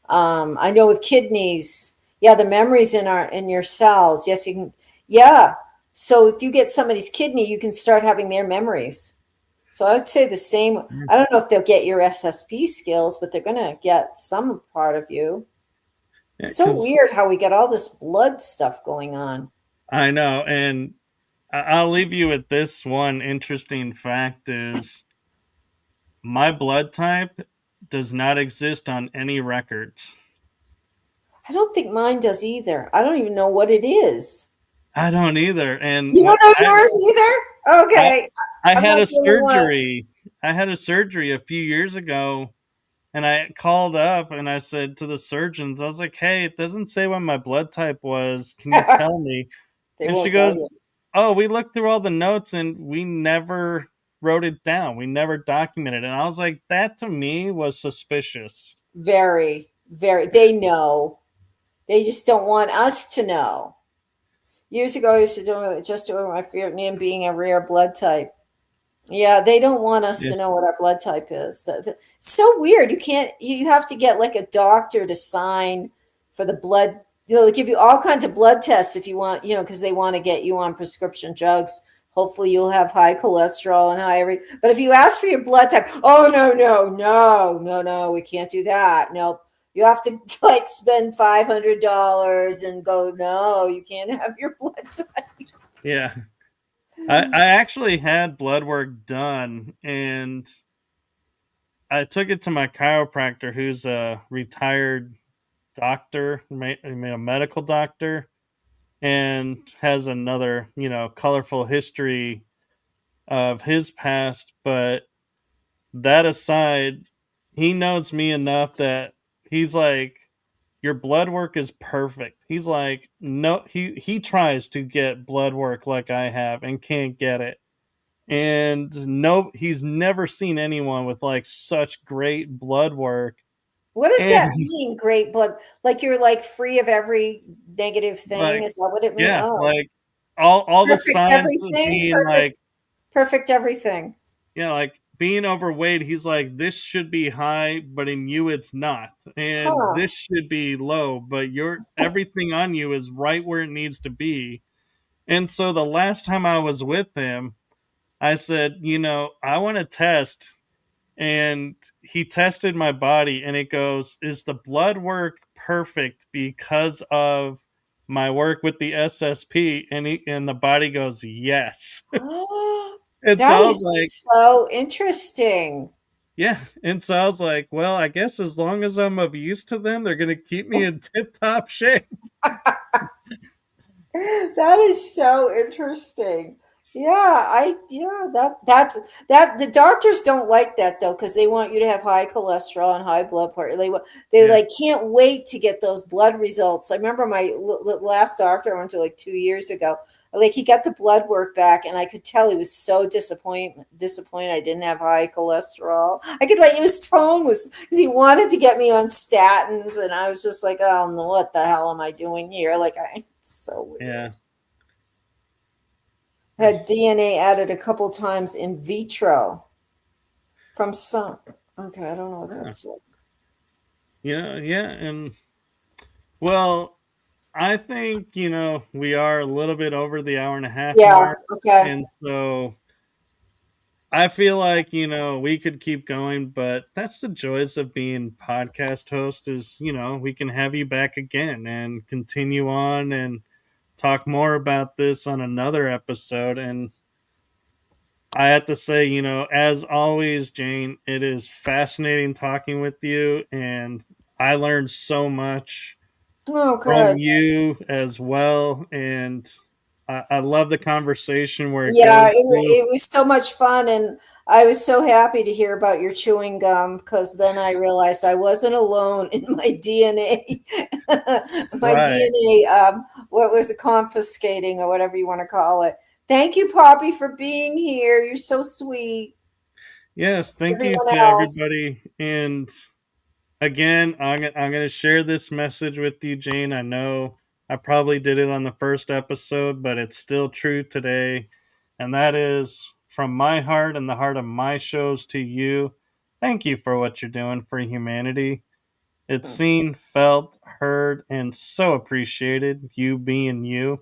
[SPEAKER 1] I know with kidneys, yeah, the memories in your cells. Yes, you can. Yeah. So if you get somebody's kidney, you can start having their memories. So I would say the same. I don't know if they'll get your SSP skills, but they're going to get some part of you. So
[SPEAKER 2] Because
[SPEAKER 1] weird how we get all this blood stuff going on.
[SPEAKER 2] I know, and I'll leave you with this one interesting fact: is my blood type does not exist on any records.
[SPEAKER 1] I don't think mine does either. I don't even know what it is.
[SPEAKER 2] I don't either, and
[SPEAKER 1] You don't know
[SPEAKER 2] I
[SPEAKER 1] yours either?
[SPEAKER 2] I,
[SPEAKER 1] Okay.
[SPEAKER 2] I
[SPEAKER 1] I'm
[SPEAKER 2] had
[SPEAKER 1] not
[SPEAKER 2] a
[SPEAKER 1] the only one.
[SPEAKER 2] surgery. I had a surgery a few years ago, and I called up and I said to the surgeons, I was like, "Hey, it doesn't say what my blood type was. Can you tell me?"
[SPEAKER 1] They
[SPEAKER 2] And she
[SPEAKER 1] won't tell you.
[SPEAKER 2] goes, "Oh, we looked through all the notes and we never wrote it down. We never documented it." And I was like, that to me was suspicious.
[SPEAKER 1] Very, very. They know. They just don't want us to know. Years ago, I used to do just doing my favorite name being a rare blood type. Yeah, they don't want us
[SPEAKER 2] Yeah.
[SPEAKER 1] to know what our blood type is. So weird. You can't, you have to get like a doctor to sign for the blood. They'll give you all kinds of blood tests if you want, because they want to get you on prescription drugs. Hopefully you'll have high cholesterol and high every. But if you ask for your blood type, oh no, no, no, no, no, we can't do that. Nope. You have to like spend $500 and go, no, you can't have your blood type.
[SPEAKER 2] Yeah. I actually had blood work done and I took it to my chiropractor who's a retired doctor, a medical doctor, and has another, colorful history of his past. But that aside, he knows me enough that he's like, your blood work is perfect. He's like, no, he tries to get blood work like I have and can't get it. And no, he's never seen anyone with like such great blood work.
[SPEAKER 1] What does
[SPEAKER 2] And
[SPEAKER 1] that mean, great blood? Like you're like free of every negative thing?
[SPEAKER 2] like,
[SPEAKER 1] Is that what it means?
[SPEAKER 2] yeah,
[SPEAKER 1] Oh,
[SPEAKER 2] like all the
[SPEAKER 1] perfect
[SPEAKER 2] signs of
[SPEAKER 1] everything,
[SPEAKER 2] being like,
[SPEAKER 1] perfect, perfect everything.
[SPEAKER 2] like being overweight, he's like, this should be high, but in you it's not. And
[SPEAKER 1] Huh.
[SPEAKER 2] this should be low, but your everything on you is right where it needs to be. And so the last time I was with him, I said, I want to test. And he tested my body and it goes, is the blood work perfect because of my work with the SSP? And the body goes, yes. And so
[SPEAKER 1] That
[SPEAKER 2] I was like,
[SPEAKER 1] is so interesting.
[SPEAKER 2] yeah. And so I was like, well, I guess as long as I'm of use to them, they're going to keep me in tip top shape.
[SPEAKER 1] That is so interesting. Yeah, that's the doctors don't like that though because they want you to have high cholesterol and high blood pressure. They
[SPEAKER 2] Yeah.
[SPEAKER 1] like can't wait to get those blood results. I remember my last doctor I went to like 2 years ago. Like he got the blood work back, and I could tell he was so disappointed I didn't have high cholesterol. I could like his tone was because he wanted to get me on statins, and I was just like, oh no, what the hell am I doing here? So weird.
[SPEAKER 2] Yeah.
[SPEAKER 1] Had DNA added a couple times in vitro from some. Okay, I don't know what
[SPEAKER 2] Yeah.
[SPEAKER 1] that's like.
[SPEAKER 2] Yeah. And well, I think, we are a little bit over the hour and a half
[SPEAKER 1] Yeah,
[SPEAKER 2] mark.
[SPEAKER 1] okay.
[SPEAKER 2] And so I feel like, we could keep going, but that's the joys of being podcast host is, we can have you back again and continue on and talk more about this on another episode. And I have to say, as always, Jane, it is fascinating talking with you. And I learned so much
[SPEAKER 1] Oh,
[SPEAKER 2] from
[SPEAKER 1] good.
[SPEAKER 2] you as well. And I love the conversation where it
[SPEAKER 1] Yeah,
[SPEAKER 2] goes through.
[SPEAKER 1] it was so much fun, and I was so happy to hear about your chewing gum because then I realized I wasn't alone in my DNA. My
[SPEAKER 2] Right.
[SPEAKER 1] DNA, what was it, confiscating or whatever you want to call it. Thank you, Poppy, for being here. You're so sweet.
[SPEAKER 2] Yes. Thank you
[SPEAKER 1] Everyone
[SPEAKER 2] to
[SPEAKER 1] else.
[SPEAKER 2] everybody. And again, I'm going to share this message with you, Jane. I know I probably did it on the first episode, but it's still true today. And that is from my heart and the heart of my shows to you. Thank you for what you're doing for humanity. It's seen, felt, heard, and so appreciated, you being you.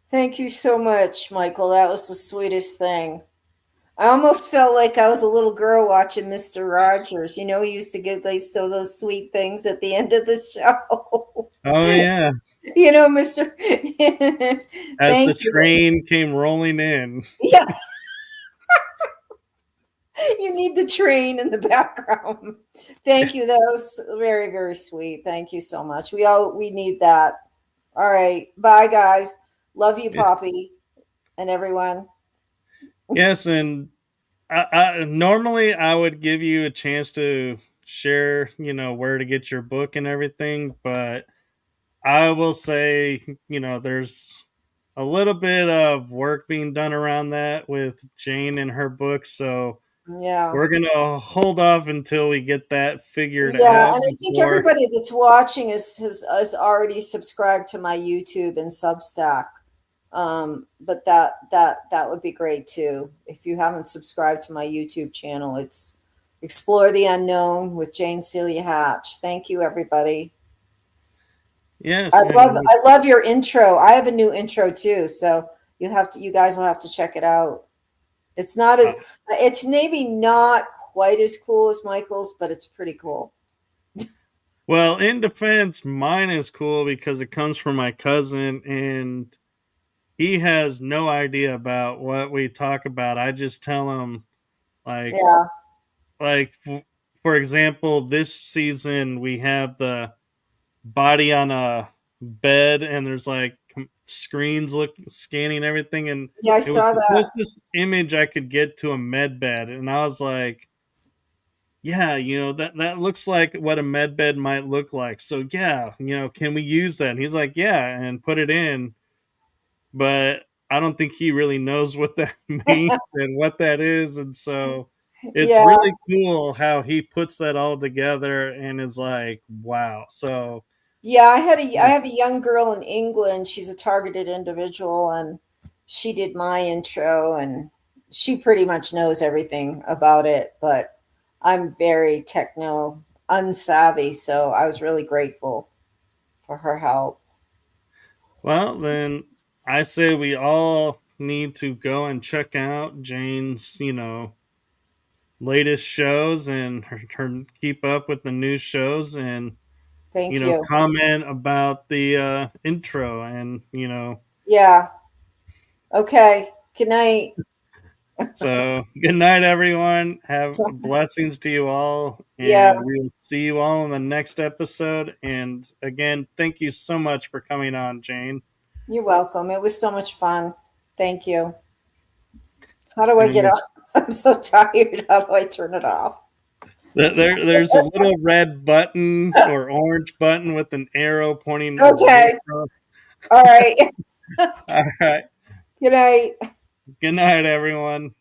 [SPEAKER 1] Thank you so much, Michael. That was the sweetest thing. I almost felt like I was a little girl watching Mr. Rogers. You know, he used to get like so those sweet things at the end of the show.
[SPEAKER 2] Oh, yeah.
[SPEAKER 1] You know, Mr.
[SPEAKER 2] As the
[SPEAKER 1] Thank you.
[SPEAKER 2] train came rolling in.
[SPEAKER 1] Yeah, you need the train in the background. Thank you. That was very, very sweet. Thank you so much. We need that. All right. Bye guys. Love you,
[SPEAKER 2] Yes,
[SPEAKER 1] Poppy, and everyone.
[SPEAKER 2] yes, and normally I would give you a chance to share, where to get your book and everything, but I will say, there's a little bit of work being done around that with Jane and her book, so
[SPEAKER 1] Yeah.
[SPEAKER 2] we're gonna hold off until we get that figured
[SPEAKER 1] Yeah,
[SPEAKER 2] out
[SPEAKER 1] and I think
[SPEAKER 2] before.
[SPEAKER 1] everybody that's watching has already subscribed to my YouTube and Substack. But that would be great too. If you haven't subscribed to my YouTube channel, it's Explore the Unknown with Jane Celia Hatch. Thank you, everybody.
[SPEAKER 2] Yes, and
[SPEAKER 1] I love your intro. I have a new intro too, so you guys will have to check it out. It's not as it's maybe not quite as cool as Michael's, but it's pretty cool.
[SPEAKER 2] well, in defense, mine is cool because it comes from my cousin, and he has no idea about what we talk about. I just tell him, like,
[SPEAKER 1] Yeah.
[SPEAKER 2] like for example, this season we have the body on a bed, and there's like screens scanning everything, and
[SPEAKER 1] Yeah, I
[SPEAKER 2] it was
[SPEAKER 1] saw
[SPEAKER 2] the
[SPEAKER 1] that.
[SPEAKER 2] closest image I could get to a med bed, and I was like, yeah, that looks like what a med bed might look like. So yeah, can we use that? And he's like, yeah, and put it in. But I don't think he really knows what that means and what that is. And so it's
[SPEAKER 1] Yeah.
[SPEAKER 2] really cool how he puts that all together and is like, wow. So
[SPEAKER 1] Yeah, I have a young girl in England. She's a targeted individual, and she did my intro, and she pretty much knows everything about it, but I'm very techno unsavvy, so I was really grateful for her help.
[SPEAKER 2] well, then I say we all need to go and check out Jane's, latest shows and her keep up with the new shows and
[SPEAKER 1] Thank you.
[SPEAKER 2] comment about the intro and
[SPEAKER 1] Yeah. Okay. Good night.
[SPEAKER 2] so good night everyone, have blessings to you all,
[SPEAKER 1] Yeah,
[SPEAKER 2] and we'll see you all in the next episode. And again, thank you so much for coming on, Jane.
[SPEAKER 1] you're welcome. It was so much fun. Thank you. How do I get
[SPEAKER 2] And
[SPEAKER 1] off? I'm so tired. How do I turn it off?
[SPEAKER 2] there's a little red button or orange button with an arrow pointing right
[SPEAKER 1] Okay.
[SPEAKER 2] across.
[SPEAKER 1] All right.
[SPEAKER 2] All right,
[SPEAKER 1] Good night.
[SPEAKER 2] good night everyone.